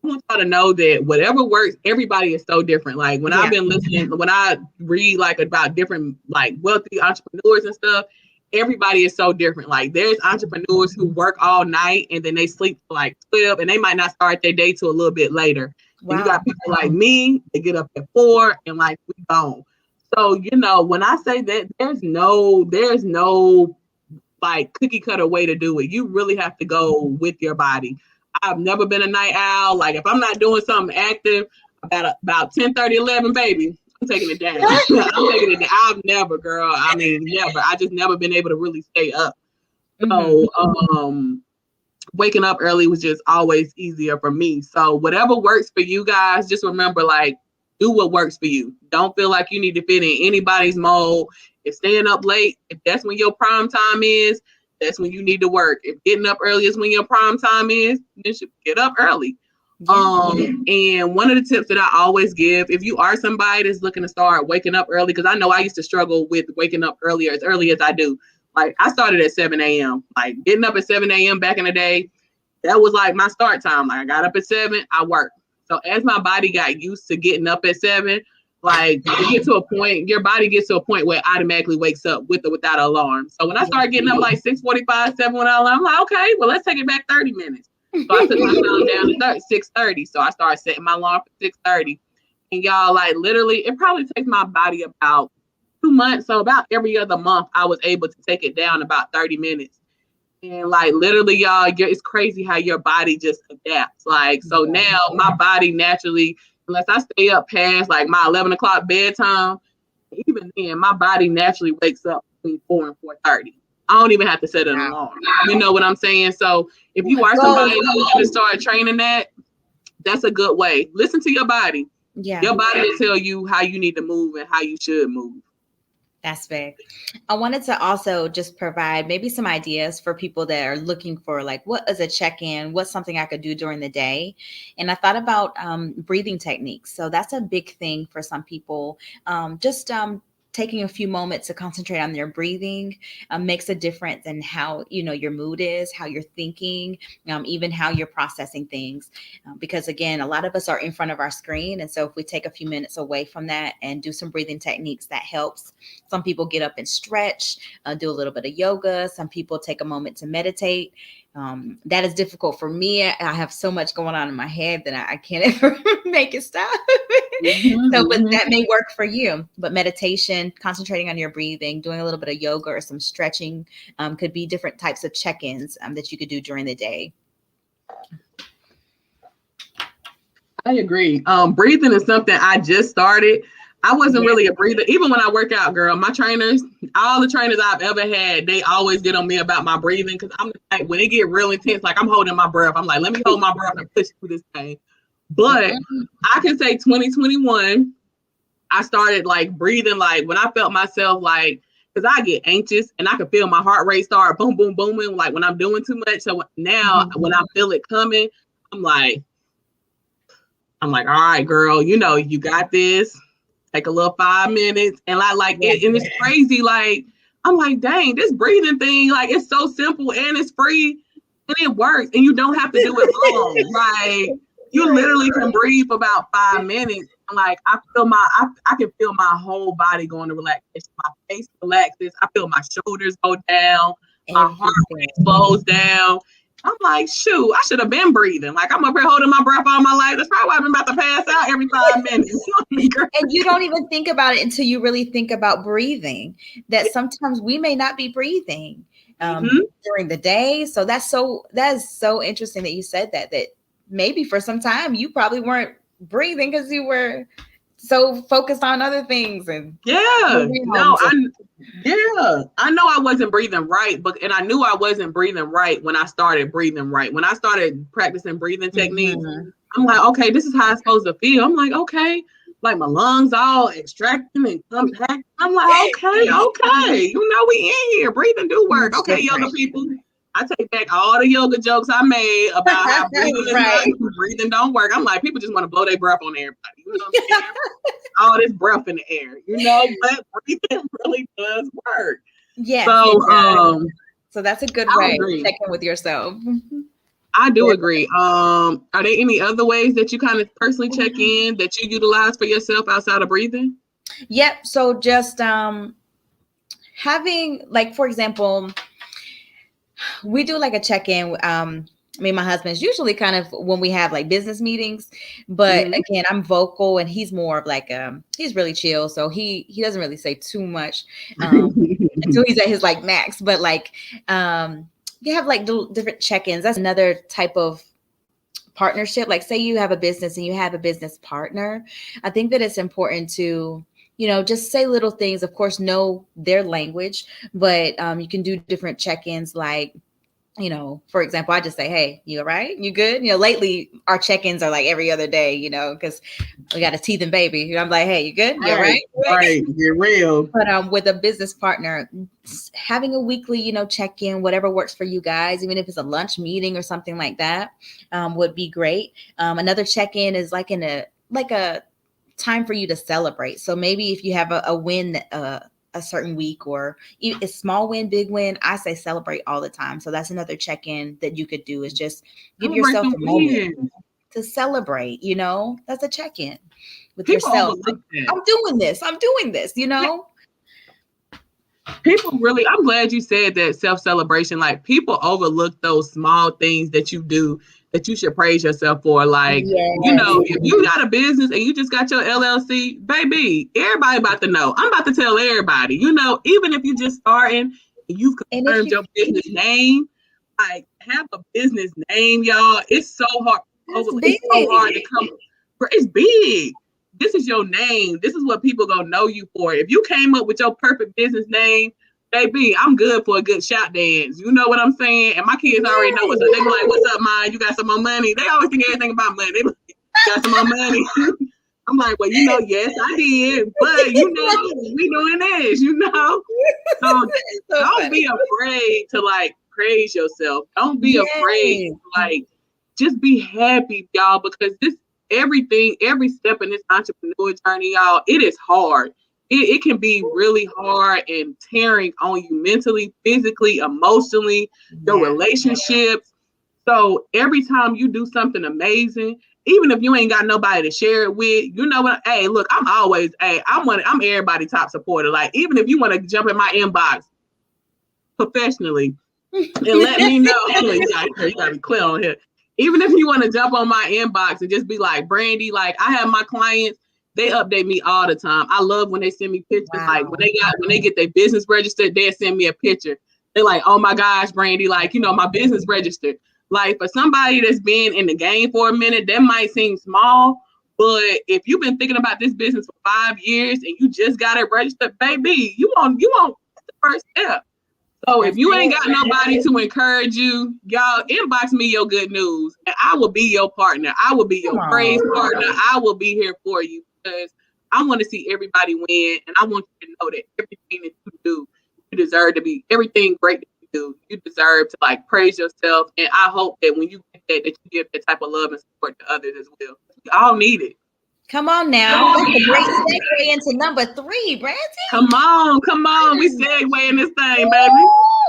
I want y'all to know that whatever works, everybody is so different. Like when I've been listening, when I read like about different like wealthy entrepreneurs and stuff, everybody is so different. Like there's entrepreneurs who work all night and then they sleep till like 12 and they might not start their day till a little bit later. Wow. And you got people like me, they get up at 4 and like we gone. So, when I say that there's no like cookie cutter way to do it. You really have to go with your body. I've never been a night owl. Like if I'm not doing something active about 10:30, 11, baby, I'm taking it down. I'm taking it down. I've never, girl. I mean, never. I just never been able to really stay up. So, waking up early was just always easier for me. So whatever works for you guys, just remember, like, do what works for you. Don't feel like you need to fit in anybody's mold. If staying up late, if that's when your prime time is, that's when you need to work. If getting up early is when your prime time is, then you should get up early. And one of the tips that I always give, if you are somebody that's looking to start waking up early, because I know I used to struggle with waking up earlier as early as I do. Like I started at 7 a.m. Like getting up at 7 a.m. back in the day, that was like my start time. Like I got up at 7, I worked. So as my body got used to getting up at 7, like you get to a point, your body gets to a point where it automatically wakes up with or without an alarm. So when I started getting up like 6:45, 7 without an alarm, I'm like, okay, well, let's take it back 30 minutes. So I took my time down to 6:30. So I started setting my alarm for 6:30. And y'all, like literally, it probably takes my body about 2 months. So about every other month, I was able to take it down about 30 minutes. And like literally, y'all, it's crazy how your body just adapts. Like, so now my body naturally, unless I stay up past like my 11 o'clock bedtime, even then, my body naturally wakes up between 4 and 4:30. I don't even have to set an alarm. You know what I'm saying? So if you are somebody who's going to start training that, that's a good way. Listen to your body. Yeah. Your body will tell you how you need to move and how you should move. That's big. I wanted to also just provide maybe some ideas for people that are looking for like, what is a check-in? What's something I could do during the day? And I thought about breathing techniques. So that's a big thing for some people. Just taking a few moments to concentrate on their breathing makes a difference in how, your mood is, how you're thinking, even how you're processing things. Because again, a lot of us are in front of our screen. And so if we take a few minutes away from that and do some breathing techniques, that helps. Some people get up and stretch, do a little bit of yoga. Some people take a moment to meditate. That is difficult for me. I have so much going on in my head that I can't ever make it stop. But that may work for you. But meditation, concentrating on your breathing, doing a little bit of yoga or some stretching could be different types of check-ins that you could do during the day. I agree. Breathing is something I just started. I wasn't really a breather. Even when I work out, girl, my trainers, all the trainers I've ever had, they always get on me about my breathing because I'm like, when it get real intense, like I'm holding my breath. I'm like, let me hold my breath and push through this thing. But I can say 2021, I started like breathing like when I felt myself like, because I get anxious and I can feel my heart rate start boom, boom, booming, like when I'm doing too much. So now when I feel it coming, I'm like, all right, girl, you got this. Take a little 5 minutes. And it, and it's crazy. Like, I'm like, dang, this breathing thing, like it's so simple and it's free and it works. And you don't have to do it long. Like you literally can breathe for about 5 minutes. Like I can feel my whole body going to relaxation. My face relaxes. I feel my shoulders go down. My heart rate slows down. I'm like, shoot, I should have been breathing. Like I'm up here holding my breath all my life. That's probably why I've been about to pass out every 5 minutes. And you don't even think about it until you really think about breathing, that sometimes we may not be breathing during the day. So that is so interesting that you said that maybe for some time you probably weren't breathing because you were so focused on other things. And I know I wasn't breathing right, and I knew I wasn't breathing right when I started breathing right. When I started practicing breathing techniques, I'm like, okay, this is how it's supposed to feel. I'm like, okay, like my lungs all extracting and compacting. I'm like, okay, we in here. Breathing do work. Okay, yoga people. I take back all the yoga jokes I made about how breathing is not, breathing don't work. I'm like, people just want to blow their breath on everybody. You know what I'm saying? All this breath in the air, but breathing really does work. Yeah. So that's a good way to check in with yourself. I do agree. Are there any other ways that you kind of personally check in that you utilize for yourself outside of breathing? Yep. So just having, like, for example, we do like a check-in. Me and my husband's usually kind of when we have like business meetings, but again, I'm vocal and he's more of like he's really chill, so he doesn't really say too much until he's at his like max. But like you have like different check-ins. That's another type of partnership. Like say you have a business and you have a business partner. I think that it's important to just say little things. Of course, know their language, but you can do different check-ins like, for example, I just say, hey, you all right? You good? Lately our check-ins are like every other day, because we got a teething baby. I'm like, hey, you good? You all right? Right, you're real. But with a business partner, having a weekly, check-in, whatever works for you guys, even if it's a lunch meeting or something like that, would be great. Another check-in is like a time for you to celebrate. So maybe if you have a win, a certain week, or a small win, big win, I say celebrate all the time. So that's another check-in that you could do, is just give yourself a moment to celebrate. That's a check-in with yourself. Like, I'm doing this. People really, I'm glad you said that self-celebration. Like people overlook those small things that you do that you should praise yourself for. Like, Yes. if you got a business and you just got your LLC, baby, everybody about to know. I'm about to tell everybody, even if you just starting and you've And if confirmed you, your business name, like have a business name, y'all. It's so hard. that's It's so hard big. to come. It's big. This is your name. This is what people gonna know you for. If you came up with your perfect business name, baby, I'm good for a good shot dance. You know what I'm saying? And my kids already know what's up. They be like, "What's up, Mom? You got some more money?" They always think everything about money. They be like, got some more money. I'm like, well, yes, I did, but we doing this, So It's so don't funny. be afraid to like praise yourself. Don't be afraid Yes. to like just be happy, y'all, because every step in this entrepreneur journey, y'all, it is hard. It can be really hard and tearing on you mentally, physically, emotionally, your Yeah. relationships. So every time you do something amazing, even if you ain't got nobody to share it with, you know what? Hey, look, I'm everybody top supporter. Like, even if you want to jump in my inbox professionally and let me know, you gotta be clear on here. Even if you want to jump on my inbox and just be like, Brandy, like I have my clients, they update me all the time. I love when they send me pictures. Like Wow. when they get their business registered, they send me a picture. They're like, oh my gosh, Brandy, like, my business registered. Like for somebody that's been in the game for a minute, that might seem small. But if you've been thinking about this business for 5 years and you just got it registered, baby, you want the first step. So if That's you ain't it. got nobody to encourage you, y'all inbox me your good news and I will be your partner. I will be Come your praise on. partner. I will be here for you because I want to see everybody win and I want you to know that everything that you do, you deserve to be everything great that you do. You deserve to like praise yourself. And I hope that when you get that you give that type of love and support to others as well. We all need it. Come on now. That's a great segue into number 3, Brandy. Come on. We segue in this thing, baby.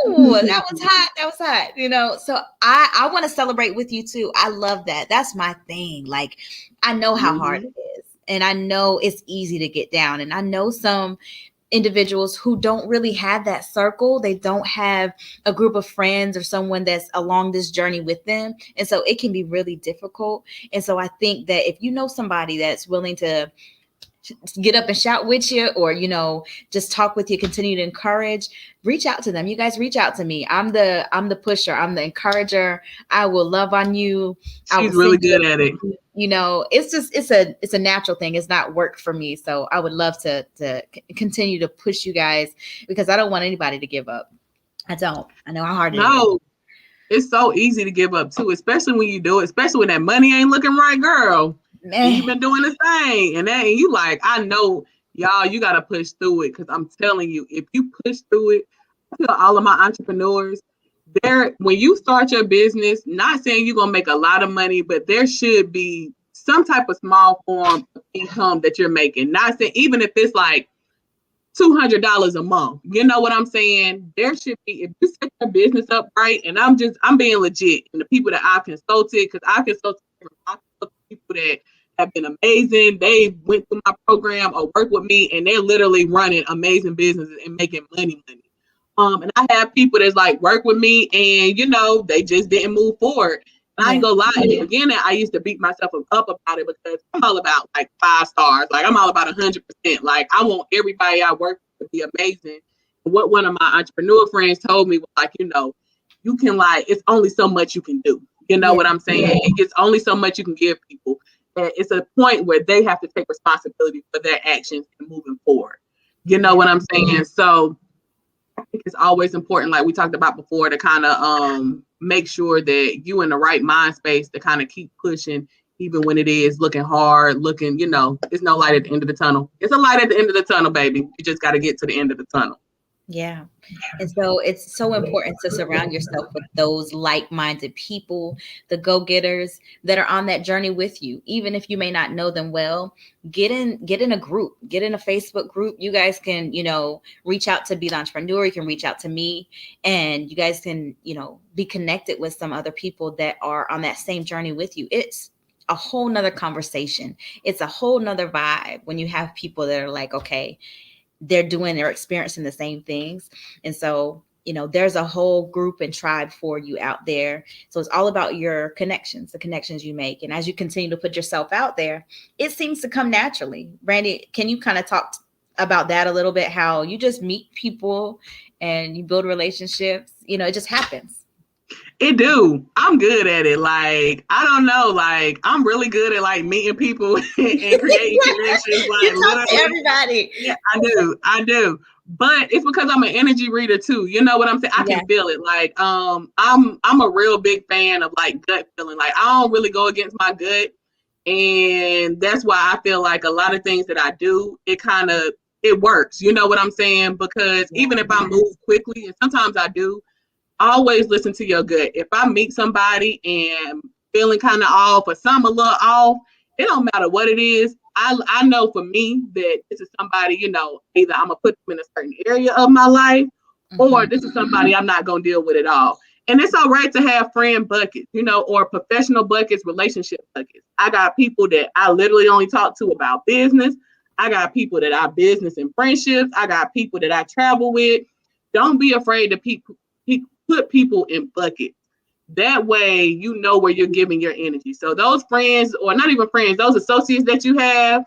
Ooh, that was hot. That was hot. So I want to celebrate with you too. I love that. That's my thing. Like I know how hard it is, and I know it's easy to get down. And I know some individuals who don't really have that circle. They don't have a group of friends or someone that's along this journey with them. And so it can be really difficult. And so I think that if you know somebody that's willing to get up and shout with you, or just talk with you, continue to encourage, reach out to them. You guys reach out to me. I'm the pusher, I'm the encourager. I will love on you. I will She's really send you good at it. it's a natural thing. It's not work for me. So I would love to continue to push you guys, because I don't want anybody to give up. I know how hard it is. No, it's so easy to give up too, especially when you do it, especially when that money ain't looking right, girl. And you've Man, been doing this thing, and you like, I know, y'all, you gotta push through it because I'm telling you, if you push through it, I tell all of my entrepreneurs, when you start your business, not saying you're gonna make a lot of money, but there should be some type of small form of income that you're making. Not saying even if it's like $200 a month. You know what I'm saying? There should be, if you set your business up right, and I'm being legit, and the people that I've consulted, because I've consulted people that have been amazing. They went through my program or worked with me, and they're literally running amazing businesses and making money. And I have people that's like work with me, and they just didn't move forward. And I ain't yeah. gonna lie, in the beginning, I used to beat myself up about it because I'm all about like 5 stars. Like I'm all about 100%. Like I want everybody I work with to be amazing. And what one of my entrepreneur friends told me was like, you can it's only so much you can do. You know Yeah. what I'm saying? It's only so much you can give people. And it's a point where they have to take responsibility for their actions and moving forward. You know what I'm saying? So I think it's always important, like we talked about before, to kind of make sure that you in the right mind space to kind of keep pushing, even when it is looking hard, it's no light at the end of the tunnel. It's a light at the end of the tunnel, baby. You just got to get to the end of the tunnel. Yeah. And so it's so important to surround yourself with those like-minded people, the go-getters that are on that journey with you. Even if you may not know them well, get in a group, get in a Facebook group. You guys can, reach out to Be the Entrepreneur. You can reach out to me, and you guys can, be connected with some other people that are on that same journey with you. It's a whole nother conversation. It's a whole nother vibe when you have people that are like, okay, they're experiencing the same things. And so, there's a whole group and tribe for you out there. So it's all about your connections, the connections you make. And as you continue to put yourself out there, it seems to come naturally. Brandy, can you kind of talk about that a little bit? How you just meet people and you build relationships, it just happens. It do. I'm good at it. Like, I don't know. Like, I'm really good at like meeting people and creating connections. Like, you talk to everybody. Yeah, I do. But it's because I'm an energy reader too. You know what I'm saying? I can feel it. Like, I'm a real big fan of like gut feeling. Like, I don't really go against my gut. And that's why I feel like a lot of things that I do, it works. You know what I'm saying? Because even if I move quickly, and sometimes I do, always listen to your gut. If I meet somebody and feeling kind of off or something a little off, it don't matter what it is. I know for me that this is somebody, either I'm gonna put them in a certain area of my life, or this is somebody I'm not gonna deal with at all. And it's all right to have friend buckets, or professional buckets, relationship buckets. I got people that I literally only talk to about business. I got people that I business and friendships. I got people that I travel with. Don't be afraid to put people in buckets. That way, you know where you're giving your energy. So those friends, or not even friends, those associates that you have,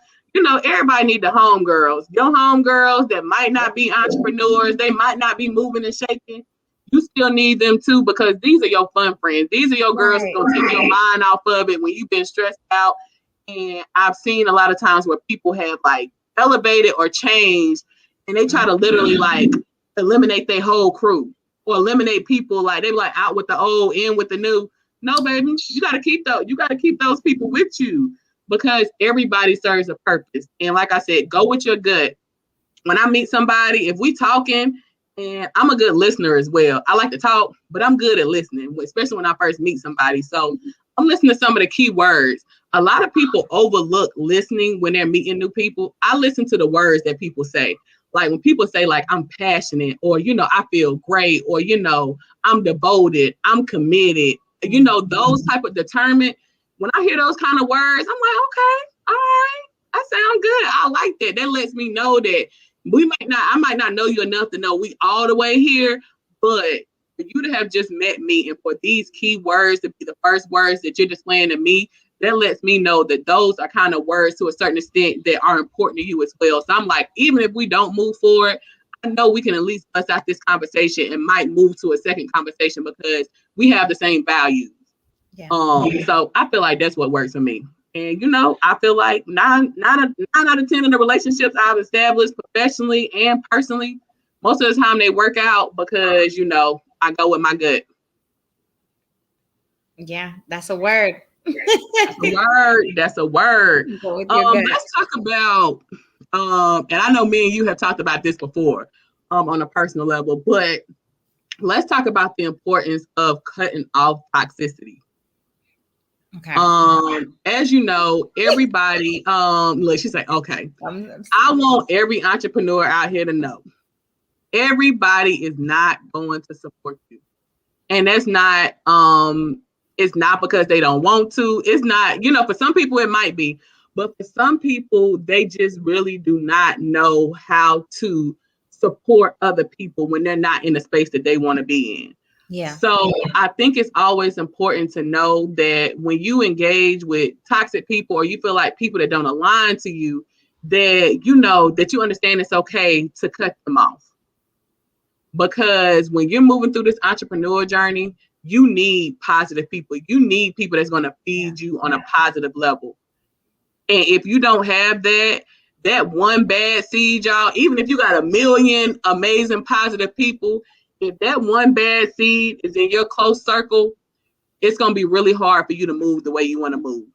everybody need the homegirls. Your homegirls that might not be entrepreneurs, they might not be moving and shaking. You still need them too, because these are your fun friends. These are your girls who's gonna take your mind off of it when you've been stressed out. And I've seen a lot of times where people have like elevated or changed, and they try to literally like eliminate their whole crew. Or eliminate people, like they like out with the old, in with the new. No, baby, you got to keep those. You got to keep those people with you, because everybody serves a purpose. And like I said, go with your gut. When I meet somebody, if we talking, and I'm a good listener as well. I like to talk, but I'm good at listening, especially when I first meet somebody. So I'm listening to some of the key words. A lot of people overlook listening when they're meeting new people. I listen to the words that people say. Like when people say like, I'm passionate, or, I feel great, or, I'm devoted, I'm committed, those type of determined. When I hear those kind of words, I'm like, okay, all right, that sounds good. I like that. That lets me know that I might not know you enough to know we all the way here, but for you to have just met me and for these key words to be the first words that you're displaying to me, that lets me know that those are kind of words to a certain extent that are important to you as well. So I'm like, even if we don't move forward, I know we can at least bust out this conversation and might move to a second conversation because we have the same values. Yeah. So I feel like that's what works for me. And, I feel like nine out of 10 of the relationships I've established professionally and personally, most of the time they work out because, I go with my gut. Yeah, that's a word. That's a word. Let's talk about, and I know me and you have talked about this before, on a personal level, but let's talk about the importance of cutting off toxicity. Okay. As you know, everybody, look, she's like, okay, I want every entrepreneur out here to know, everybody is not going to support you. And that's not, it's not because they don't want to. It's not, for some people it might be, but for some people, they just really do not know how to support other people when they're not in the space that they want to be in. Yeah. So I think it's always important to know that when you engage with toxic people, or you feel like people that don't align to you, that that you understand it's okay to cut them off. Because when you're moving through this entrepreneur journey, you need positive people. You need people that's going to feed you on a positive level. And if you don't have that one bad seed, y'all, even if you got 1 million amazing positive people, if that one bad seed is in your close circle, it's going to be really hard for you to move the way you want to move.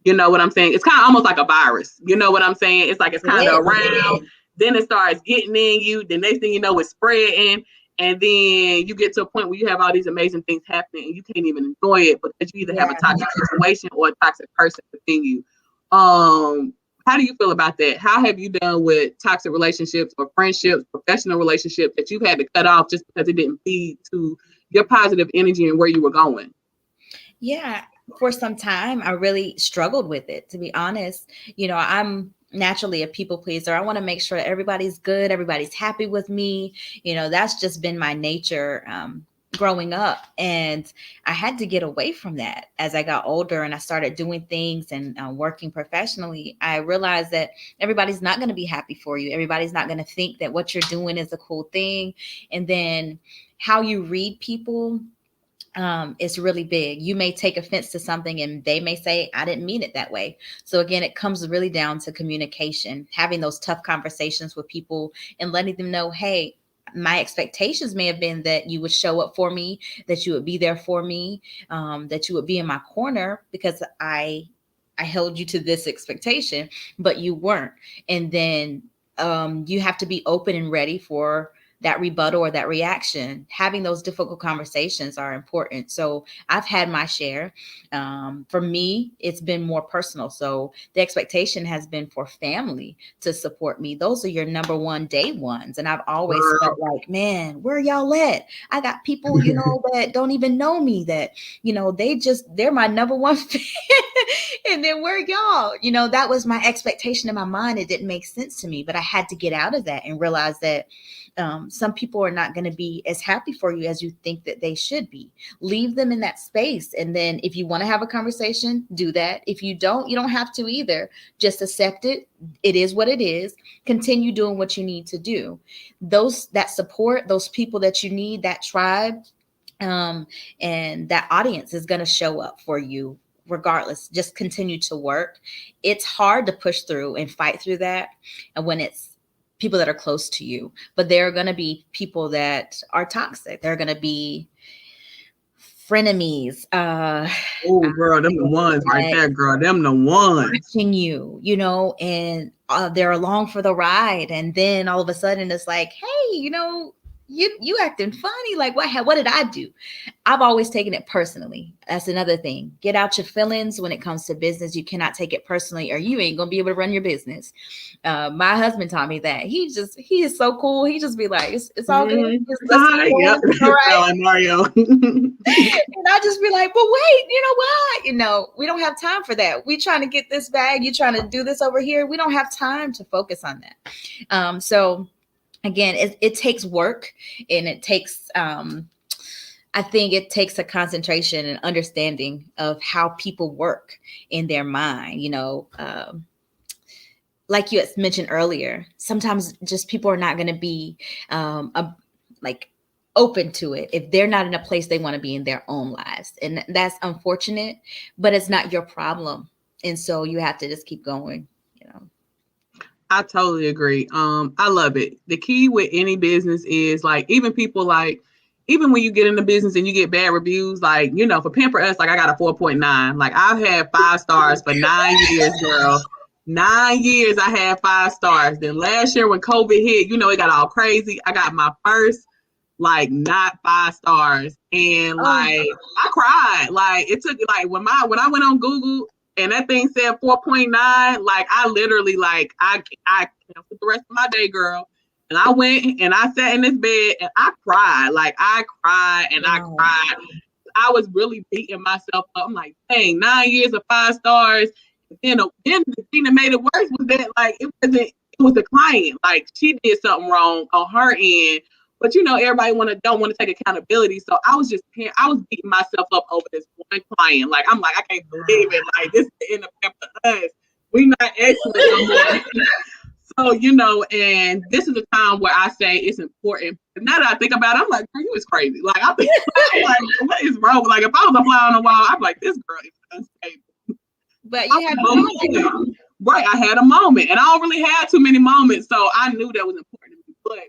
You know what I'm saying? It's kind of almost like a virus. You know what I'm saying? It's like it's kind of around. Then it starts getting in you. The next thing you know, it's spreading. And then you get to a point where you have all these amazing things happening and you can't even enjoy it because you either have a toxic situation or a toxic person within you. How do you feel about that? How have you done with toxic relationships or friendships, professional relationships that you've had to cut off just because it didn't feed to your positive energy and where you were going? Yeah, for some time, I really struggled with it, to be honest. I'm naturally a people pleaser. I want to make sure that everybody's good, everybody's happy with me. That's just been my nature growing up. And I had to get away from that as I got older and I started doing things and working professionally. I realized that everybody's not going to be happy for you. Everybody's not going to think that what you're doing is a cool thing. And then how you read people is really big. You may take offense to something and they may say, I didn't mean it that way. So again, it comes really down to communication, having those tough conversations with people and letting them know, hey, my expectations may have been that you would show up for me, that you would be there for me, that you would be in my corner because I held you to this expectation, but you weren't. And then you have to be open and ready for that rebuttal or that reaction. Having those difficult conversations are important. So I've had my share. For me, it's been more personal. So the expectation has been for family to support me. Those are your number one day ones. And I've always felt like, man, where y'all at? I got people, that don't even know me, that, they're my number one fan. And then where y'all? That was my expectation in my mind. It didn't make sense to me, but I had to get out of that and realize that some people are not going to be as happy for you as you think that they should be. Leave them in that space. And then if you want to have a conversation, do that. If you don't have to either. Just accept it. It is what it is. Continue doing what you need to do. That support, those people that you need, that tribe, and that audience is going to show up for you regardless. Just continue to work. It's hard to push through and fight through that. And when it's people that are close to you, but there are going to be people that are toxic. There are going to be frenemies. Oh, girl, them the ones right there, girl. Them the ones. Watching you, and they're along for the ride. And then all of a sudden it's like, hey, you acting funny. Like, what did I do? I've always taken it personally. That's another thing. Get out your feelings when it comes to business. You cannot take it personally or you ain't going to be able to run your business. My husband taught me that. He is so cool. He just be like, it's all good. Yep. All right. Mario. And I just be like, but wait, what? We don't have time for that. We trying to get this bag. You trying to do this over here. We don't have time to focus on that. So again, it takes work and it takes, I think it takes a concentration and understanding of how people work in their mind, like you had mentioned earlier, sometimes just people are not going to be open to it if they're not in a place they want to be in their own lives. And that's unfortunate, but it's not your problem. And so you have to just keep going, I totally agree. I love it. The key with any business is even when you get into business and you get bad reviews, for Pamper Us, I got a 4.9. I've had 5 stars for 9 years, girl. 9 years I had 5 stars. Then last year when COVID hit, it got all crazy. I got my first not 5 stars. And I cried. It took when I went on Google and that thing said 4.9, I literally I canceled the rest of my day, girl. And I went and I sat in this bed and I cried. I cried and I cried. I was really beating myself up. I'm like, dang, 9 years of 5 stars. And then the thing that made it worse was that it was the client. She did something wrong on her end. But everybody don't want to take accountability. So I was beating myself up over this one client. I'm like, I can't believe it. This is the end of Pamper Us. We not excellent no more. So, and this is a time where I say it's important. And now that I think about it, I'm like, girl, you is crazy. I'm like, what is wrong? If I was a fly on the wall, I'd be like, this girl is unstable. But you had a moment. Right, I had a moment. And I don't really have too many moments. So I knew that was important to me. But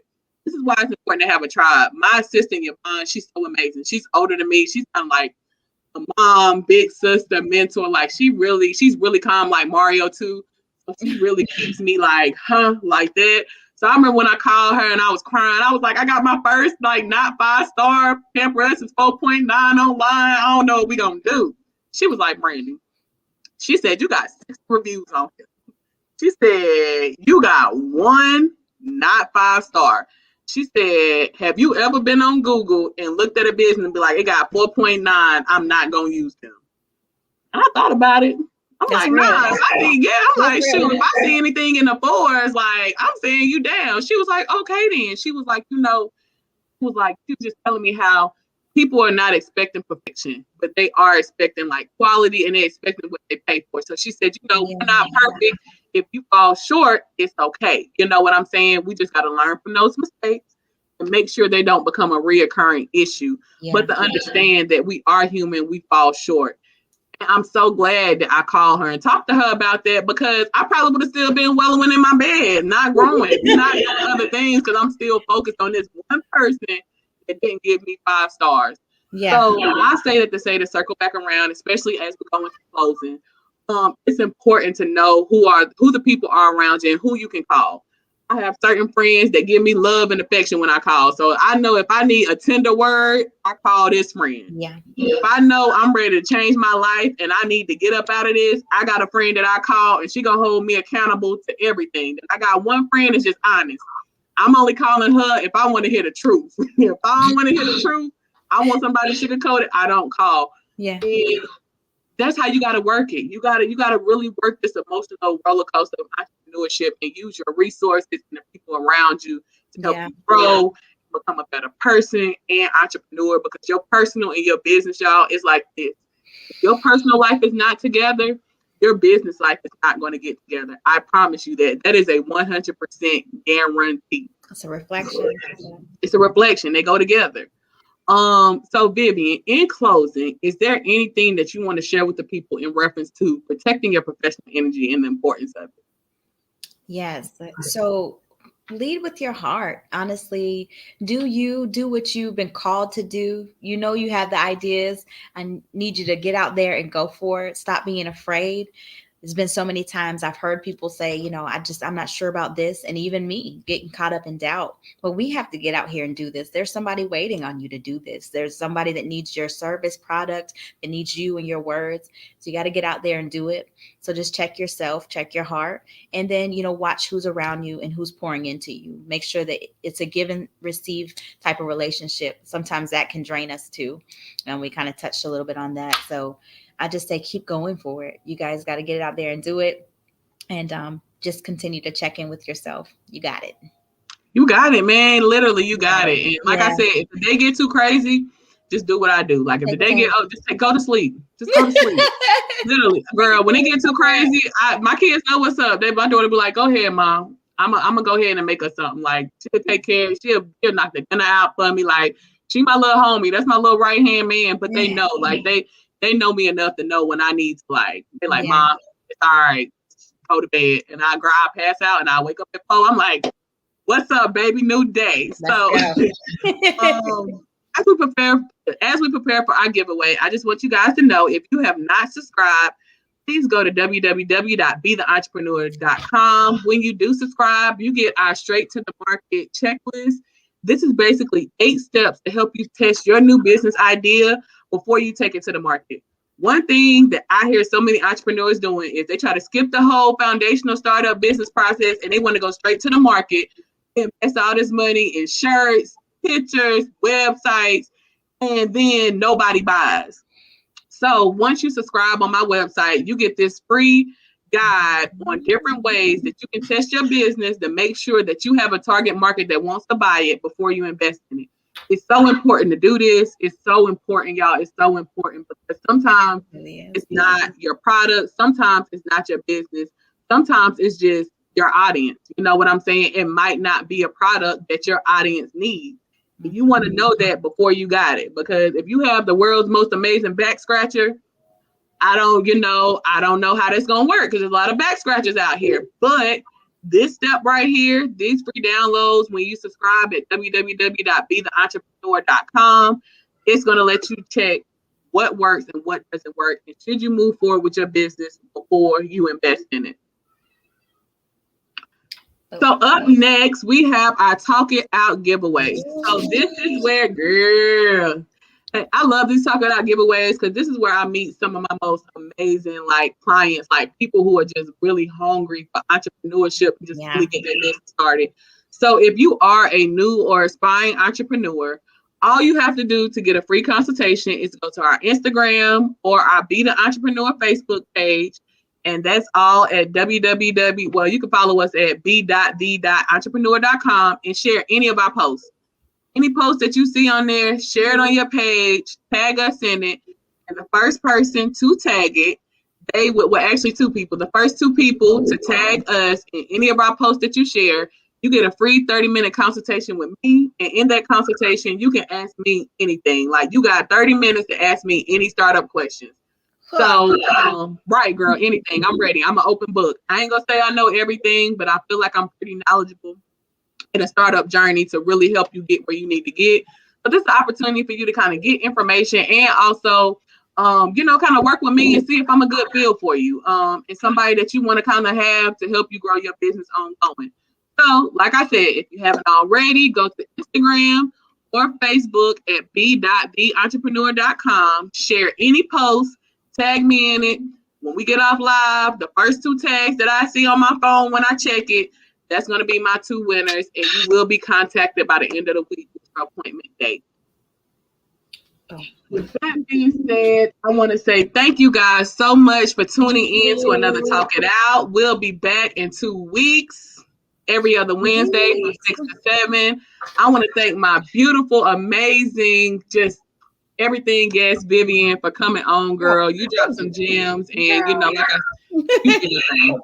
this is why it's important to have a tribe. My assistant, Yvonne, she's so amazing. She's older than me. She's kind of like a mom, big sister, mentor. She's really calm like Mario too. So she really keeps me like that. So I remember when I called her and I was crying. I was like, I got my first not 5 star. Pamper Us is 4.9 online. I don't know what we gonna do. She was like, Brandy. She said, you got 6 reviews on here. She said, you got 1 not 5 star. She said, have you ever been on Google and looked at a business and be like, it got 4.9, I'm not going to use them. And I thought about it. I'm That's like, real. nah, I'm That's like, real. shoot, if I see anything in the fours, like, I'm saying you down. She was like, okay then. She was like, she was just telling me how people are not expecting perfection, but they are expecting like quality and they're expecting what they pay for. So she said, we're not perfect. If you fall short, it's okay. You know what I'm saying? We just got to learn from those mistakes and make sure they don't become a reoccurring issue. But to understand that we are human, we fall short. And I'm so glad that I called her and talked to her about that, because I probably would have still been wallowing in my bed, not growing, not doing other things, because I'm still focused on this one person that didn't give me 5 stars. Yeah. So I say that to say, to circle back around, especially as we go into closing, it's important to know who the people are around you and who you can call. I have certain friends that give me love and affection when I call. So I know if I need a tender word, I call this friend. Yeah. If I know I'm ready to change my life and I need to get up out of this, I got a friend that I call and she gonna hold me accountable to everything. I got one friend that's just honest. I'm only calling her if I want to hear the truth. If I don't want to hear the truth, I want somebody to sugarcoat it, I don't call. Yeah. And that's how you got to work it. You got to really work this emotional roller coaster of entrepreneurship and use your resources and the people around you to help you grow, become a better person and entrepreneur, because your personal and your business, y'all, is like this. If your personal life is not together, your business life is not going to get together. I promise you that. That is a 100% guarantee. It's a reflection. It's a reflection. They go together. So Vivian, in closing, is there anything that you want to share with the people in reference to protecting your professional energy and the importance of it? Yes. So lead with your heart. Honestly, do what you've been called to do. You know, you have the ideas. I need you to get out there and go for it. Stop being afraid. There's been so many times I've heard people say, I'm not sure about this. And even me getting caught up in doubt. But we have to get out here and do this. There's somebody waiting on you to do this. There's somebody that needs your service, product, that needs you and your words. So you got to get out there and do it. So just check yourself, check your heart, and then, watch who's around you and who's pouring into you. Make sure that it's a give and receive type of relationship. Sometimes that can drain us too. And we kind of touched a little bit on that. So I just say, keep going for it. You guys got to get it out there and do it. And just continue to check in with yourself. You got it. You got it, man. Literally, you got it. And like I said, if the day get too crazy, just do what I do. Like if the day get, go to sleep. Just go to sleep. Literally, girl, when it get too crazy, my kids know what's up. My daughter be like, go ahead, mom. I'm gonna go ahead and make her something. Like she'll take care. She'll knock the dinner out for me. Like she my little homie. That's my little right hand man. But they know, like they know me enough to know when I need to. Like they're like, mom, it's all right. Go to bed. And I pass out, and I wake up at 4. I'm like, what's up, baby? New day. So as we prepare for our giveaway, I just want you guys to know, if you have not subscribed, please go to www.betheentrepreneur.com. When you do subscribe, you get our straight to the market checklist. This is basically 8 steps to help you test your new business idea before you take it to the market. One thing that I hear so many entrepreneurs doing is they try to skip the whole foundational startup business process and they want to go straight to the market, invest all this money in shirts, pictures, websites, and then nobody buys. So once you subscribe on my website, you get this free guide on different ways that you can test your business to make sure that you have a target market that wants to buy it before you invest in it. It's so important to do this. It's so important, y'all. It's so important because sometimes it's not your product. Sometimes it's not your business. Sometimes it's just your audience. You know what I'm saying? It might not be a product that your audience needs. You want to know that before you got it, because if you have the world's most amazing back scratcher, I don't know how that's going to work, because there's a lot of back scratchers out here. But this step right here, these free downloads, when you subscribe at www.betheentrepreneur.com, it's going to let you check what works and what doesn't work, and should you move forward with your business before you invest in it. So up next, we have our Talk It Out giveaway. So this is where, girl, I love these Talk It Out giveaways, because this is where I meet some of my most amazing clients, people who are just really hungry for entrepreneurship, just really get their business started. So if you are a new or aspiring entrepreneur, all you have to do to get a free consultation is to go to our Instagram or our Be the Entrepreneur Facebook page. And that's all at www. Well, you can follow us at b.the.entrepreneur.com and share any of our posts. Any post that you see on there, share it on your page, tag us in it. And the first person to tag it, they would, well, actually two people. The first two people to tag us in any of our posts that you share, you get a free 30-minute consultation with me. And in that consultation, you can ask me anything. Like, you got 30 minutes to ask me any startup questions. So, right, girl, anything. I'm ready. I'm an open book. I ain't gonna say I know everything, but I feel like I'm pretty knowledgeable in a startup journey to really help you get where you need to get. So this is an opportunity for you to kind of get information and also, kind of work with me and see if I'm a good build for you. And somebody that you want to kind of have to help you grow your business ongoing. So, like I said, if you haven't already, go to Instagram or Facebook at b.theentrepreneur.com. Share any post, tag me in it. When we get off live, the first two tags that I see on my phone when I check it, that's going to be my two winners, and you will be contacted by the end of the week with your appointment date. With that being said, I want to say thank you guys so much for tuning in to another Talk It Out. We'll be back in 2 weeks, every other Wednesday from 6 to 7. I want to thank my beautiful, amazing, just everything guest, Vivian, for coming on, girl. You dropped some gems, and like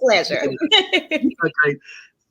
pleasure. Okay.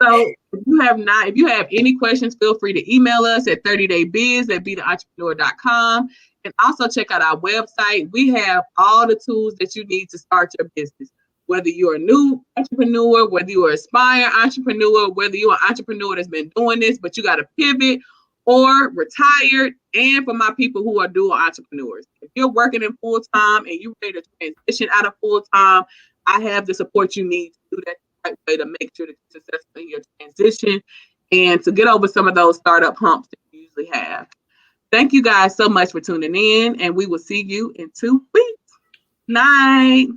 So if you have any questions, feel free to email us at 30daybiz@betheentrepreneur.com. And also check out our website. We have all the tools that you need to start your business. Whether you're a new entrepreneur, whether you're an aspiring entrepreneur, whether you're an entrepreneur that's been doing this, but you got to pivot, or retired, and for my people who are dual entrepreneurs. If you're working in full-time and you're ready to transition out of full-time, I have the support you need to do that the right way to make sure that you're successful in your transition and to get over some of those startup humps that you usually have. Thank you guys so much for tuning in, and we will see you in 2 weeks. Night.